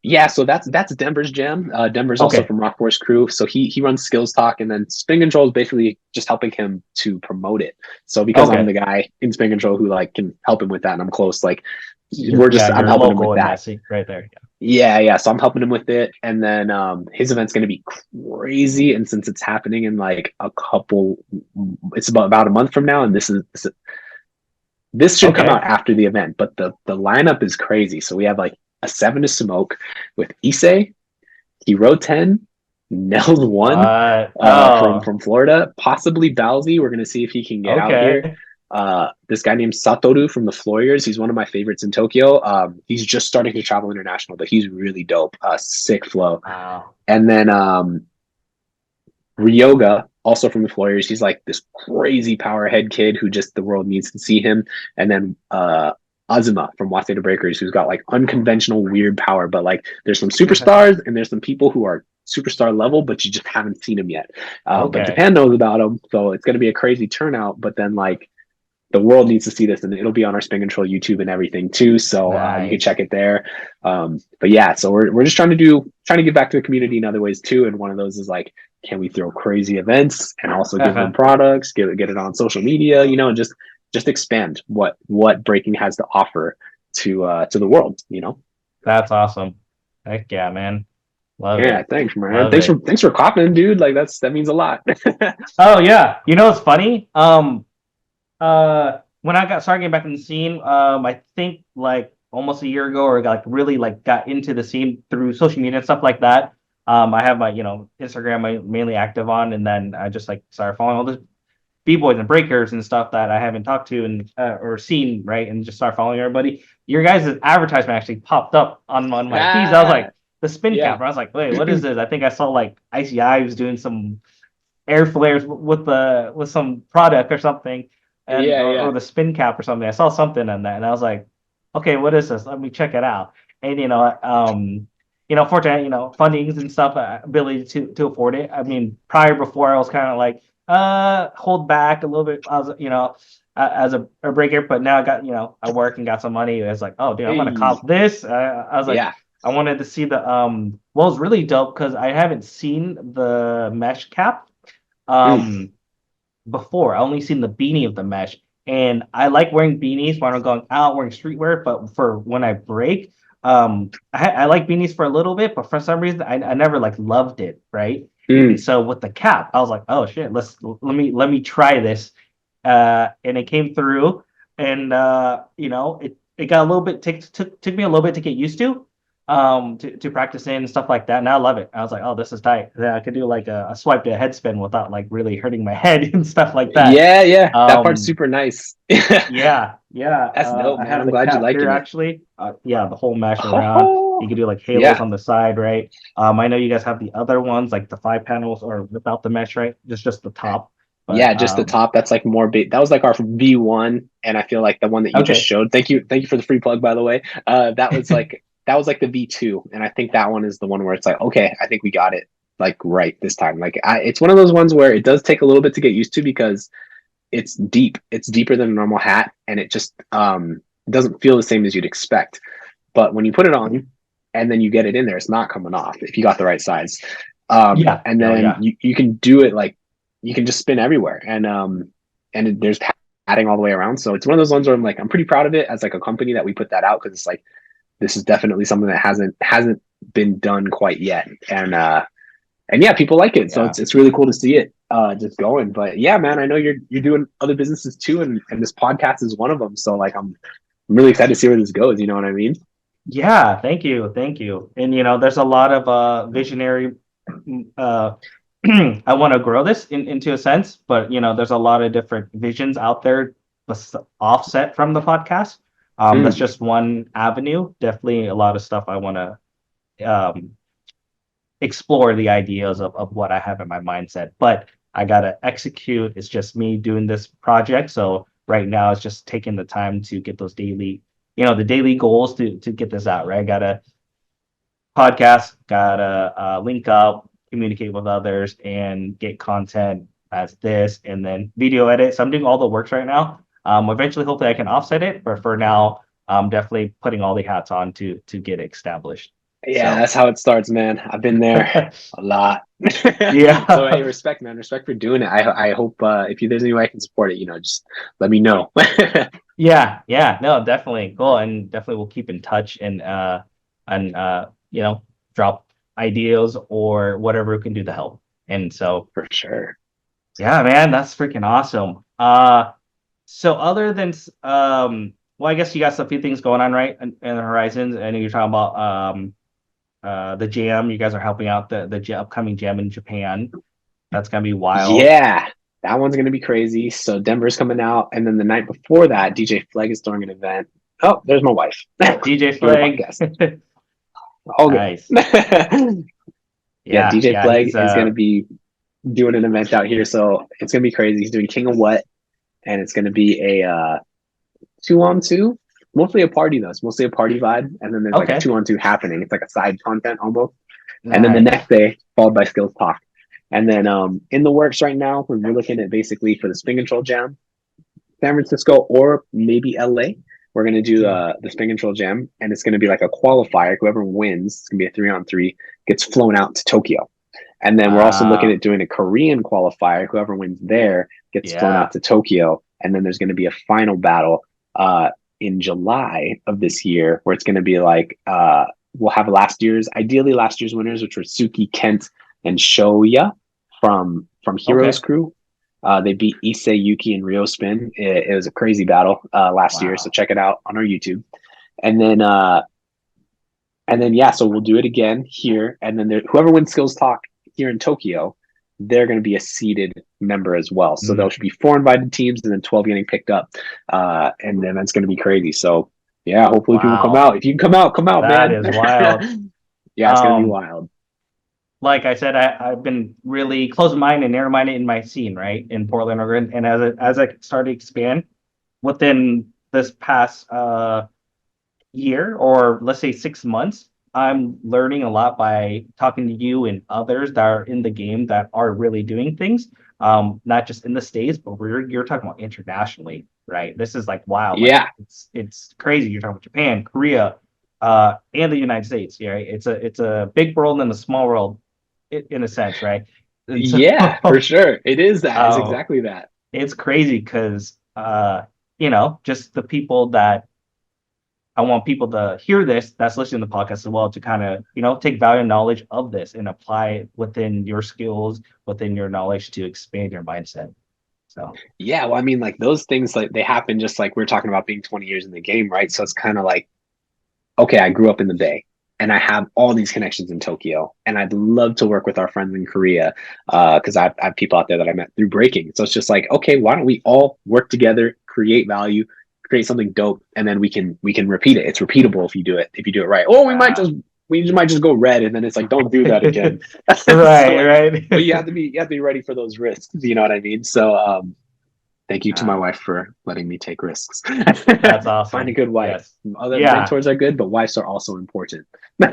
Yeah, so that's Denver's jam. Denver's also Okay. from Rock Force Crew, so he runs Skills Talk, and then Spin Control is basically just helping him to promote it. So because I'm Okay. the guy in Spin Control who like can help him with that, and I'm close, like I'm You're helping him with local in that. that seat right there. Yeah, yeah. So I'm helping him with it, and then his event's gonna be crazy. And since it's happening in like it's about a month from now, and this should come Okay. out after the event, but the lineup is crazy. So we have like a Seven to Smoke with Issei, Hero 10, Nels 1 What? from Oh, Florida, possibly Balzi. We're gonna see if he can get out here. okay. This guy named Satoru from the Floyers. He's one of my favorites in Tokyo. He's just starting to travel international, but he's really dope. Sick flow. Wow. And then Ryoga, also from the Floyers. He's like this crazy powerhead kid who just the world needs to see him. And then Azuma from Waseda Breakers, who's got like unconventional weird power, but like there's some superstars and there's some people who are superstar level, but you just haven't seen them yet. But Okay. Japan knows about them, so it's going to be a crazy turnout. But then like the world needs to see this, and it'll be on our Spin Control YouTube and everything too. So you can Nice. check it there. But yeah, so we're just trying to give back to the community in other ways too. And one of those is like, can we throw crazy events and also give them products, get it on social media, and just expand what breaking has to offer to the world, That's awesome. Heck yeah, man. Love Yeah, it. thanks, man. Love it. Thanks for copping, dude. Like that means a lot. Oh yeah. It's funny. When I got started getting back in the scene, I think like almost a year ago, or like really like got into the scene through social media and stuff like that. I have my Instagram I mainly active on, and then I just like started following all the b-boys and breakers and stuff that I haven't talked to and or seen, right, and just start following everybody. Your guys' advertisement actually popped up on my feeds. I was Ah, like the spin yeah. cap. I was like, wait, what is this? I think I saw like ICI was doing some air flares with some product or something, and Yeah, or yeah. the spin cap or something. I saw something on that, and I was like, okay, what is this? Let me check it out. And fortunately, fundings and stuff, ability to afford it. I mean, before I was kind of like, hold back a little bit. I was, as a breaker, but now I got, I work and got some money. It's like, oh, dude, I'm gonna Hey, cop this. I was like, yeah. I wanted to see the well, it's really dope because I haven't seen the mesh cap Mm, um before. I only seen the beanie of the mesh, and I like wearing beanies when I'm going out wearing streetwear. But for when I break, I like beanies for a little bit, but for some reason I never like loved it, right? And mm. so with the cap, I was like, oh shit, let me try this, and it came through, and it got a little bit took me a little bit to get used to practice in and stuff like that. And I love it. I was like, oh, this is tight. Yeah, I could do like a swipe to a head spin without like really hurting my head and stuff like that. Yeah, yeah. That part's Um, super nice. yeah. That's dope, I man. have I'm the glad you cap here liking it. actually. Yeah, the whole mesh around. You Oh, can do like halos yeah. on the side, right? I know you guys have the other ones like the 5 panels or without the mesh, right? Just the top. Yeah, But just the top. That's like more big. That was like our V1, and I feel like the one that you just okay. showed. Thank you for the free plug, by the way. That was like the V2, and I think that one is the one where it's like, okay, I think we got it like right this time. It's one of those ones where it does take a little bit to get used to because it's deep. It's deeper than a normal hat, and it just doesn't feel the same as you'd expect. But when you put it on and then you get it in there, it's not coming off if you got the right size. Yeah. And Oh then yeah. you can do it like you can just spin everywhere, and there's padding all the way around. So it's one of those ones where I'm pretty proud of it as like a company that we put that out because it's like this is definitely something that hasn't been done quite yet, and yeah, people like it, so Yeah. it's really cool to see it just going. But yeah, man, I know you're doing other businesses too, and this podcast is one of them. So like I'm really excited to see where this goes. You know what I mean? Yeah, thank you, thank you. And there's a lot of visionary. Uh, I want to grow this into a sense, but there's a lot of different visions out there, offset from the podcast. That's Mm, just one avenue. Definitely a lot of stuff I want to explore the ideas of what I have in my mindset, but I gotta execute. It's just me doing this project. So right now it's just taking the time to get those the daily goals to get this out, right? Gotta podcast, gotta link up, communicate with others, and get content as this, and then video edit. So I'm doing all the works right now. Eventually, hopefully, I can offset it, but for now, I'm definitely putting all the hats on to get it established. Yeah, So that's how it starts, man. I've been there a lot. So hey, yeah, respect, man. Respect for doing it. I hope if there's any way I can support it, just let me know. yeah, no, definitely cool, and definitely we'll keep in touch and drop ideas or whatever we can do to help. And so For sure. yeah, man, that's freaking awesome. So other than well, I guess you got a few things going on, right, in the horizons. I know you're talking about the jam. You guys are helping out the upcoming jam in Japan. That's gonna be wild. Yeah, that one's gonna be crazy. So Denver's coming out, and then the night before that, DJ Fleg is throwing an event. Oh, there's my wife. DJ Doing a Flag. podcast. All good. Nice. Yeah, Yeah, DJ yeah, Fleg he's is gonna be doing an event out here, so it's gonna be crazy. He's doing King of What, and it's gonna be a 2-on-2. Mostly a party though. It's mostly a party vibe, and then there's like a okay. 2-on-2 happening. It's like a side content almost. And then the Nice. next day, followed by skills talk. And then in the works right now, we're looking at basically for the spin control jam, San Francisco or maybe LA. We're gonna do the spin control jam, and it's gonna be like a qualifier. Whoever wins, it's gonna be a 3-on-3, gets flown out to Tokyo. And then we're also looking at doing a Korean qualifier. Whoever wins there gets flown Yeah. out to Tokyo. And then there's going to be a final battle in July of this year, where it's going to be like we'll have ideally last year's winners, which were Suki, Kent, and Shoya from Okay. Heroes Crew. They beat Issei, Yuki, and Rio Spin. It was a crazy battle last year, so Wow. check it out on our YouTube. And then yeah, so we'll do it again here, and then whoever wins Skills Talk here in Tokyo, they're going to be a seeded member as well. So Mm, there should be 4 invited teams and then 12 getting picked up, and the event's going to be crazy. So yeah, hopefully people come wow. out. If you can come out, That man. is wild. Yeah, it's going to be Um, wild. like I said, I've been really close-minded and narrow-minded in my scene, right, in Portland, Oregon. And as I started to expand within this past year, or let's say 6 months, I'm learning a lot by talking to you and others that are in the game that are really doing things. Not just in the States, but you're talking about internationally, right? This is like wow, like Yeah, it's crazy. You're talking about Japan, Korea, and the United States. Yeah, right? It's a big world and a small world in a sense, right? And so yeah, for sure. It is that. It's uh, exactly that. it's crazy because just the people that I want people to hear this that's listening to the podcast as well to kind of, take value and knowledge of this and apply it within your skills, within your knowledge to expand your mindset. So, Yeah, well, I mean, like those things, like they happen just like we're talking about being 20 years in the game, right? So it's kind of like, okay, I grew up in the Bay and I have all these connections in Tokyo, and I'd love to work with our friends in Korea because I have people out there that I met through Breaking. So it's just like, okay, why don't we all work together, create value, create something dope, and then we can repeat it. It's repeatable if you do it right. Or wow. we might just go red, and then it's like, don't do that again. So Right, like, right. but you have to be ready for those risks. You know what I mean? So thank you to my Ah, wife for letting me take risks. that's Find a awesome. good wife. Yes. Other Yeah. mentors are good, but wives are also important.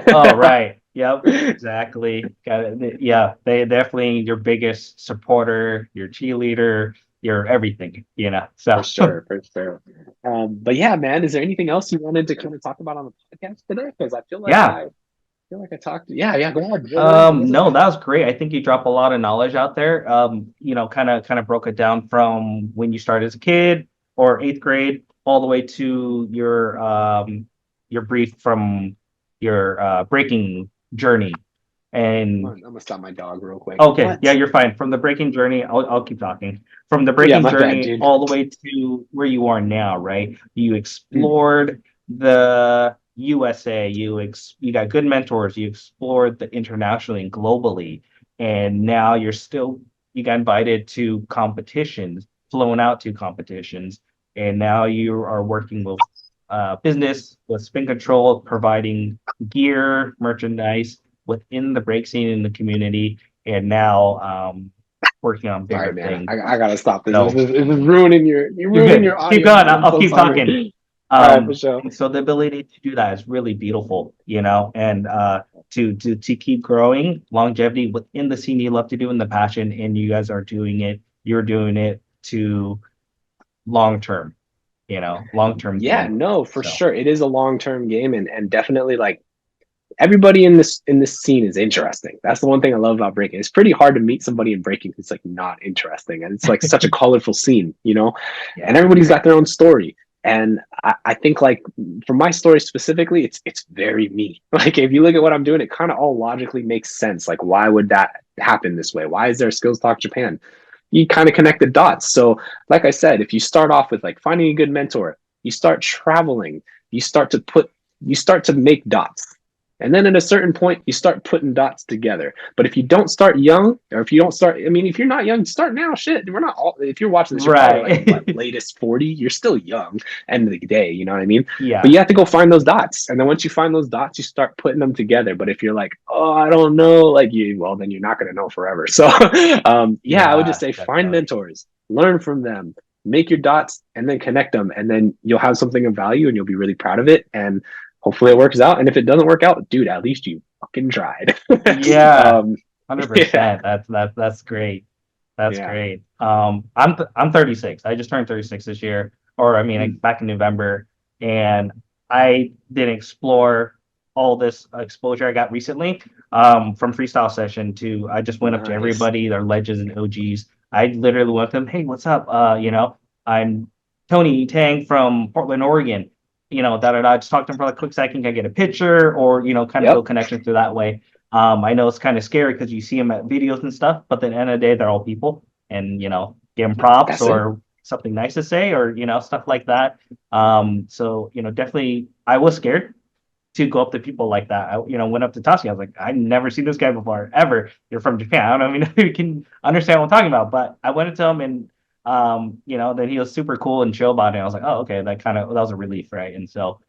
Oh, right. Yep. Exactly. Got it. Yeah. They definitely your biggest supporter, your cheerleader, your everything, For So, sure, for sure. But yeah, man, is there anything else you wanted to kind of talk about on the podcast today? Because yeah. I feel like I talked. Yeah, yeah. Go ahead. What was No, it? that was great. I think you dropped a lot of knowledge out there. Kind of broke it down from when you started as a kid or eighth grade all the way to your brief from your breaking journey. And I'm gonna stop my dog real quick. okay, yeah, What? you're fine. From the breaking journey, I'll keep talking. From the Yeah, breaking my bad, journey dude. all the way to where you are now, right? You Mm, explored the USA, you got good mentors, you explored the internationally and globally, and now you got invited to competitions, flown out to competitions, and now you are working with business with spin control, providing gear, merchandise within the break scene in the community, and now working on sorry, bigger man. things. I gotta stop this. This So is, this is ruining you're you're ruining good. your Keep audio, going. man. I'll, I'm I'll so keep talking. sorry. All right, for sure. And so the ability to do that is really beautiful, and to keep growing longevity within the scene you love to do and the passion, and you guys are doing it you're doing it to long term, long term Yeah, game. no, for So sure. It is a long-term game, and definitely like everybody in this scene is interesting. That's the one thing I love about breaking. It's pretty hard to meet somebody in breaking who's like not interesting, and it's like such a colorful scene, and yeah, everybody's got their own story. And I think like for my story specifically, it's very me. Like if you look at what I'm doing, it kind of all logically makes sense. Like why would that happen this way? Why is there a Skills Talk Japan? You kind of connect the dots. So like I said, if you start off with like finding a good mentor, you start traveling, you start to put you start to make dots. And then at a certain point, you start putting dots together. But if you don't start young, or if you don't start, I mean, if you're not young, start now. Shit, we're not all. If you're watching this, you're probably like what, right. latest 40. You're still young. End of the day, you know what I mean? But Yeah, you have to go find those dots, and then once you find those dots, you start putting them together. But if you're like, oh, I don't know, well, then you're not going to know forever. So, yeah, I would just yeah, say find definitely. mentors, learn from them, make your dots, and then connect them, and then you'll have something of value, and you'll be really proud of it. And hopefully it works out. And if it doesn't work out, dude, at least you fucking tried. Yeah, um, yeah, 100%. That's great. That's yeah, great. I'm 36. I just turned 36 this year, or I mean, mm, back in November, and I didn't explore all this exposure I got recently. From freestyle session to I just went up to nice. everybody, their legends and OGs. I literally went up to them, hey, what's up? I'm Tony Tang from Portland, Oregon. Da. Just talk to them for like a quick second, can I get a picture, or kind of Yep, build connections through that way. I know it's kind of scary because you see them at videos and stuff, but at the end of the day, they're all people, and give them props that's it. or something nice to say, or stuff like that. So definitely, I was scared to go up to people like that. I went up to Tashi. I was like, I've never seen this guy before, ever. You're from Japan. I don't know if you can understand what I'm talking about, but I went up to him and then he was super cool and chill about it. I was like, oh, okay, that was a relief, right? And so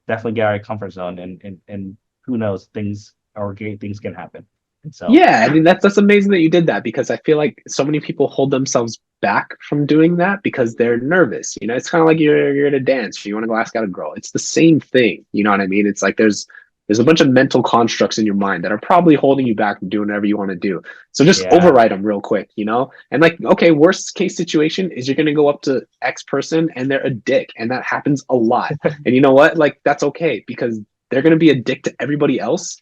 definitely get out of your comfort zone, and who knows, things or great things can happen. And so Yeah, I mean that's amazing that you did that because I feel like so many people hold themselves back from doing that because they're nervous. It's kind of like you're at a dance, you want to go ask out a girl. It's the same thing. You know what I mean? It's like there's a bunch of mental constructs in your mind that are probably holding you back from doing whatever you want to do. So just yeah, override them real quick. And like, okay, worst case situation is you're gonna go up to X person and they're a dick, and that happens a lot. And you know what? Like that's okay because they're gonna be a dick to everybody else.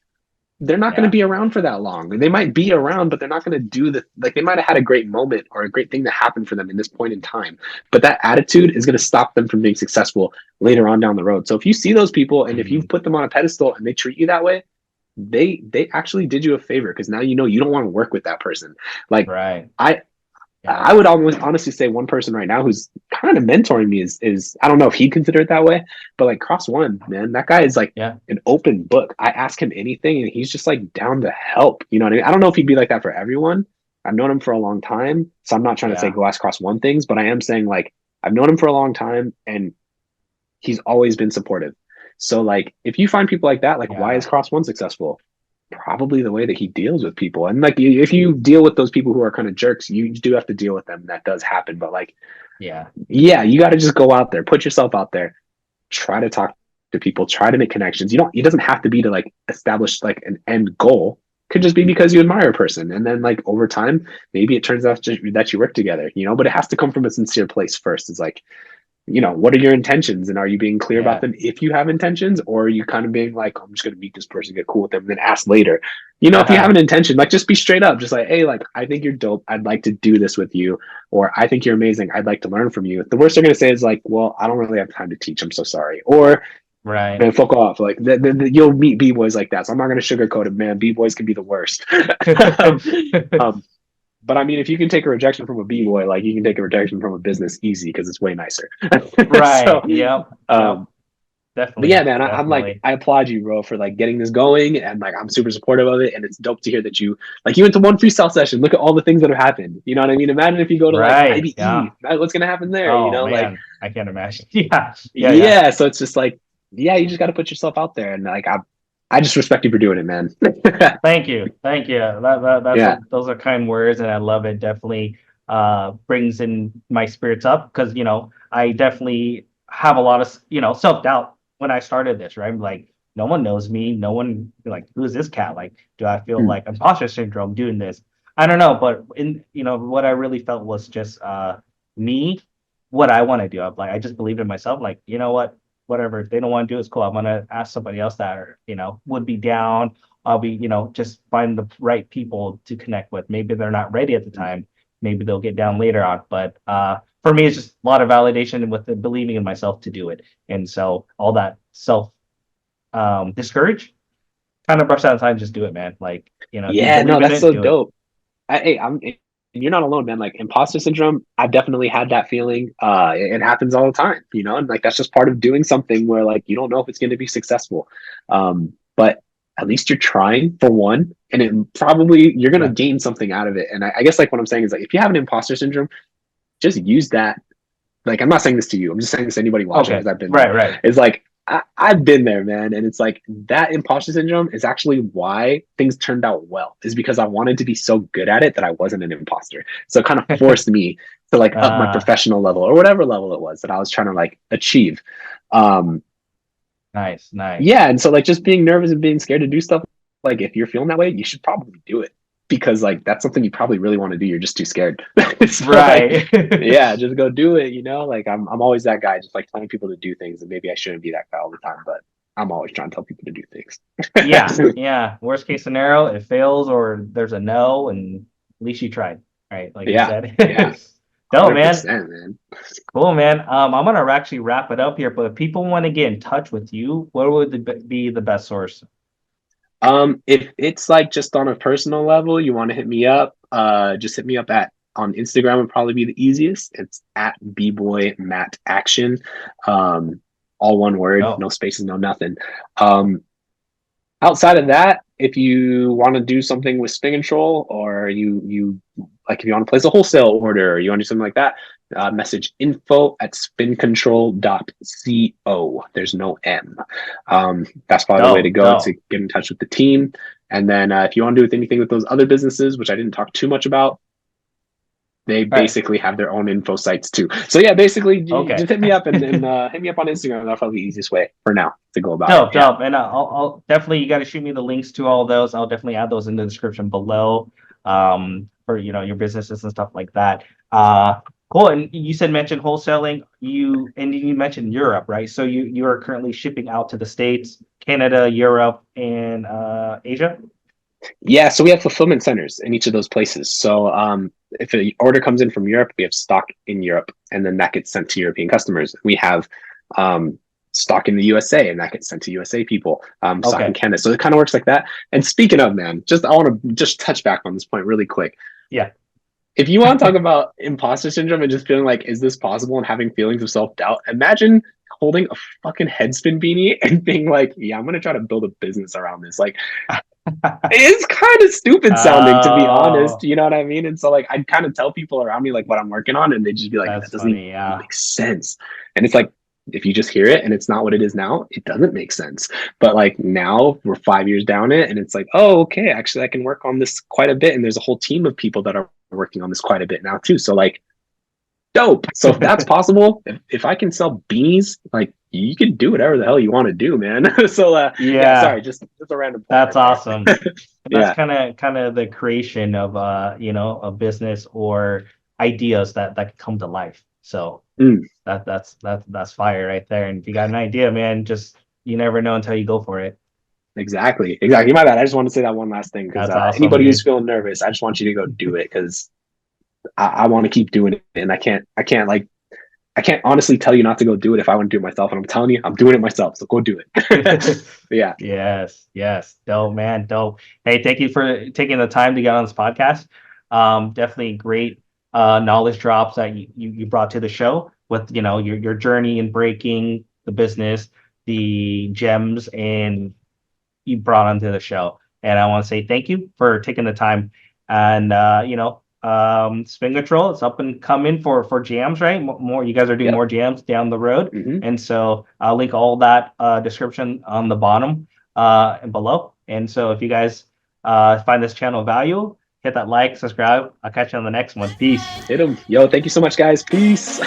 They're not going to yeah, be around for that long. They might be around, but they're not going to do like they might have had a great moment or a great thing that happened for them in this point in time. But that attitude is going to stop them from being successful later on down the road. So if you see those people and if Mhm. you've put them on a pedestal and they treat you that way, they actually did you a favor because now you don't want to work with that person. Like Right, I yeah, I would almost honestly say one person right now who's kind of mentoring me is I don't know if he'd consider it that way, but like Cross One, man, that guy is like yeah, an open book. I ask him anything and he's just like down to help. You know what I mean? I don't know if he'd be like that for everyone. I've known him for a long time, so I'm not trying to say yeah, go ask Cross One things, but I am saying like I've known him for a long time and he's always been supportive. So like if you find people like that, like why is yeah, Cross One successful? Probably the way that he deals with people. And like if you deal with those people who are kind of jerks, you do have to deal with them. That does happen. But like, yeah, yeah, you got to just go out there, put yourself out there, try to talk to people, try to make connections. It doesn't have to be to like establish like an end goal. It could just be because you admire a person. And then like over time, maybe it turns out that you work together, but it has to come from a sincere place first. It's like, what are your intentions? And are you being clear about yeah, them if you have intentions? Or are you kind of being like, oh, I'm just going to meet this person, get cool with them, and then ask later? If you have an intention, like just be straight up, just like, hey, like, I think you're dope. I'd like to do this with you. Or I think you're amazing. I'd like to learn from you. The worst they're going to say is like, well, I don't really have time to teach. I'm so sorry. Or, right. man, fuck off. Like, you'll meet B-boys like that. So I'm not going to sugarcoat it, man. B-boys can be the worst. um, um, but I mean, if you can take a rejection from a b-boy, like you can take a rejection from a business easy because it's way nicer. Right. so, Yep. Yep. um, but yeah, Definitely. man, I'm like, Definitely. I applaud you, bro, for like getting this going, and like I'm super supportive of it, and it's dope to hear that you went to one freestyle session. Look at all the things that have happened. You know what I mean? Imagine if you go to like Right. Yeah. IBE, what's gonna happen there? Oh Like man, I can't imagine. Yeah. Yeah. Yeah. yeah. So it's just like, yeah, you just got to put yourself out there, and like I just respect you for doing it, man. Thank you. Thank you. Yeah. Those are kind words, and I love it. Definitely brings in my spirits up because I definitely have a lot of self-doubt when I started this, right? I'm like, no one knows me. No one like, who's this cat? Like, do I feel Mm, like imposter syndrome doing this? I don't know, but in what I really felt was just me, what I want to do. I'm like, I just believed in myself. Like, you know what, whatever. If they don't want to do it, it's cool. I'm gonna ask somebody else that are, would be down. I'll be, just find the right people to connect with. Maybe they're not ready at the time. Maybe they'll get down later on. But for me, it's just a lot of validation with the believing in myself to do it. And so all that self discourage kind of brush that aside and just do it, man. Like, if you Yeah, no, believe in that's it, so do it. dope. Hey, you're not alone, man. Like imposter syndrome, I've definitely had that feeling. It happens all the time, and like that's just part of doing something where like you don't know if it's going to be successful. But at least you're trying for one, and it probably you're going to Yeah. gain something out of it. And I guess like what I'm saying is like if you have an imposter syndrome, just use that. Like I'm not saying this to you. I'm just saying this to anybody watching Okay. because I've been there. Right, right. It's like I've been there, man, and it's like that imposter syndrome is actually why things turned out well. Is because I wanted to be so good at it that I wasn't an imposter. So it kind of forced me to like up my uh professional level or whatever level it was that I was trying to like achieve. Um, nice, nice. yeah, and so like just being nervous and being scared to do stuff, like if you're feeling that way, you should probably do it because like that's something you probably really want to do. You're just too scared. So like Right. yeah, just go do it, Like I'm always that guy just like telling people to do things and maybe I shouldn't be that guy all the time, but I'm always trying to tell people to do Yeah, things. yeah. Worst case scenario, it fails or there's a no, and at least you tried, right? Like you Yeah, said. yeah. No, man. 100%, man. Cool, man. I'm gonna actually wrap it up here, but if people want to get in touch with you, what would be the best source? If it's like just on a personal level, you want to hit me up, just hit me up at on Instagram would probably be the easiest. It's at Bboy Matt Action. All one word, Oh, no spaces, no nothing. Um, Outside of that, if you want to do something with spin control or you like if you want to place a wholesale order or you want to do something like that, message info@spincontrol.co. There's no M. That's probably the way to dope, go to dope. get in touch with the team. And then if you want to do anything with those other businesses, which I didn't talk too much about, they All right. basically have their own info sites too. So yeah, basically Okay. just hit me up and hit me up on Instagram. That's probably the easiest way for now to go about it. Dope, Yeah. dope. And I'll definitely, you got to shoot me the links to all of those. I'll definitely add those in the description below, for your businesses and stuff like that. Cool. And you said mentioned wholesaling. You mentioned Europe, right? So you are currently shipping out to the States, Canada, Europe, and Asia. Yeah, so we have fulfillment centers in each of those places. So if an order comes in from Europe, we have stock in Europe, and then that gets sent to European customers. We have stock in the USA, and that gets sent to USA people. Stock in Okay. Canada, so it kind of works like that. And speaking of, man, I want to just touch back on this point really quick. Yeah. If you want to talk about imposter syndrome and just feeling like, is this possible, and having feelings of self doubt, imagine holding a fucking headspin beanie and being like, yeah, I'm gonna try to build a business around this. Like it's kind of stupid sounding to be honest, Oh, you know what I mean? And so like I'd kind of tell people around me like what I'm working on and they'd just be like, that that's doesn't even funny. Yeah. make sense. And it's like if you just hear it and it's not what it is now, it doesn't make sense. But like now we're 5 years down it and it's like, oh, okay, actually I can work on this quite a bit. And there's a whole team of people that are working on this quite a bit now too. So like dope. So if that's possible, if I can sell beanies, like you can do whatever the hell you want to do, man. So yeah, Yeah. sorry, just a random point That's right there. awesome. And that's Yeah. kind of the creation of a business or ideas that come to life. So Mm. that's fire right there. And if you got an idea, man, just you never know until you go for it. Exactly. Exactly. My bad. I just want to say that one last thing because That's awesome, anybody who's dude. feeling nervous, I just want you to go do it because I want to keep doing it, and I can't honestly tell you not to go do it if I want to do it myself. And I'm telling you, I'm doing it myself. So go do it. Yeah. Yes, yes. Dope, man. Dope. Hey, thank you for taking the time to get on this podcast. Definitely great knowledge drops that you brought to the show with your journey in breaking the business, the gems, and you brought onto the show. And I want to say thank you for taking the time. And Spin Control, it's up and coming for jams, right? More, you guys are doing Yep. more jams down the road. Hmm. And so I'll link all that description on the bottom and below. And so if you guys find this channel value, hit that like, subscribe. I'll catch you on the next one. Peace. Hit them. Yo, thank you so much, guys. Peace.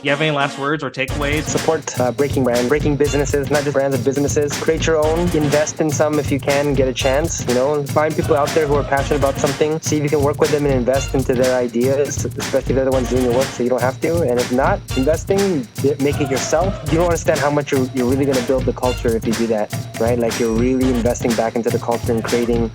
you have any last words or takeaways? Support Breakin brand, Breakin businesses, not just brands, but businesses. Create your own, invest in some if you can, get a chance. Find people out there who are passionate about something. See if you can work with them and invest into their ideas, especially if they're the ones doing the work, so you don't have to. And if not, investing, make it yourself. You don't understand how much you're really going to build the culture if you do that, right? Like you're really investing back into the culture and creating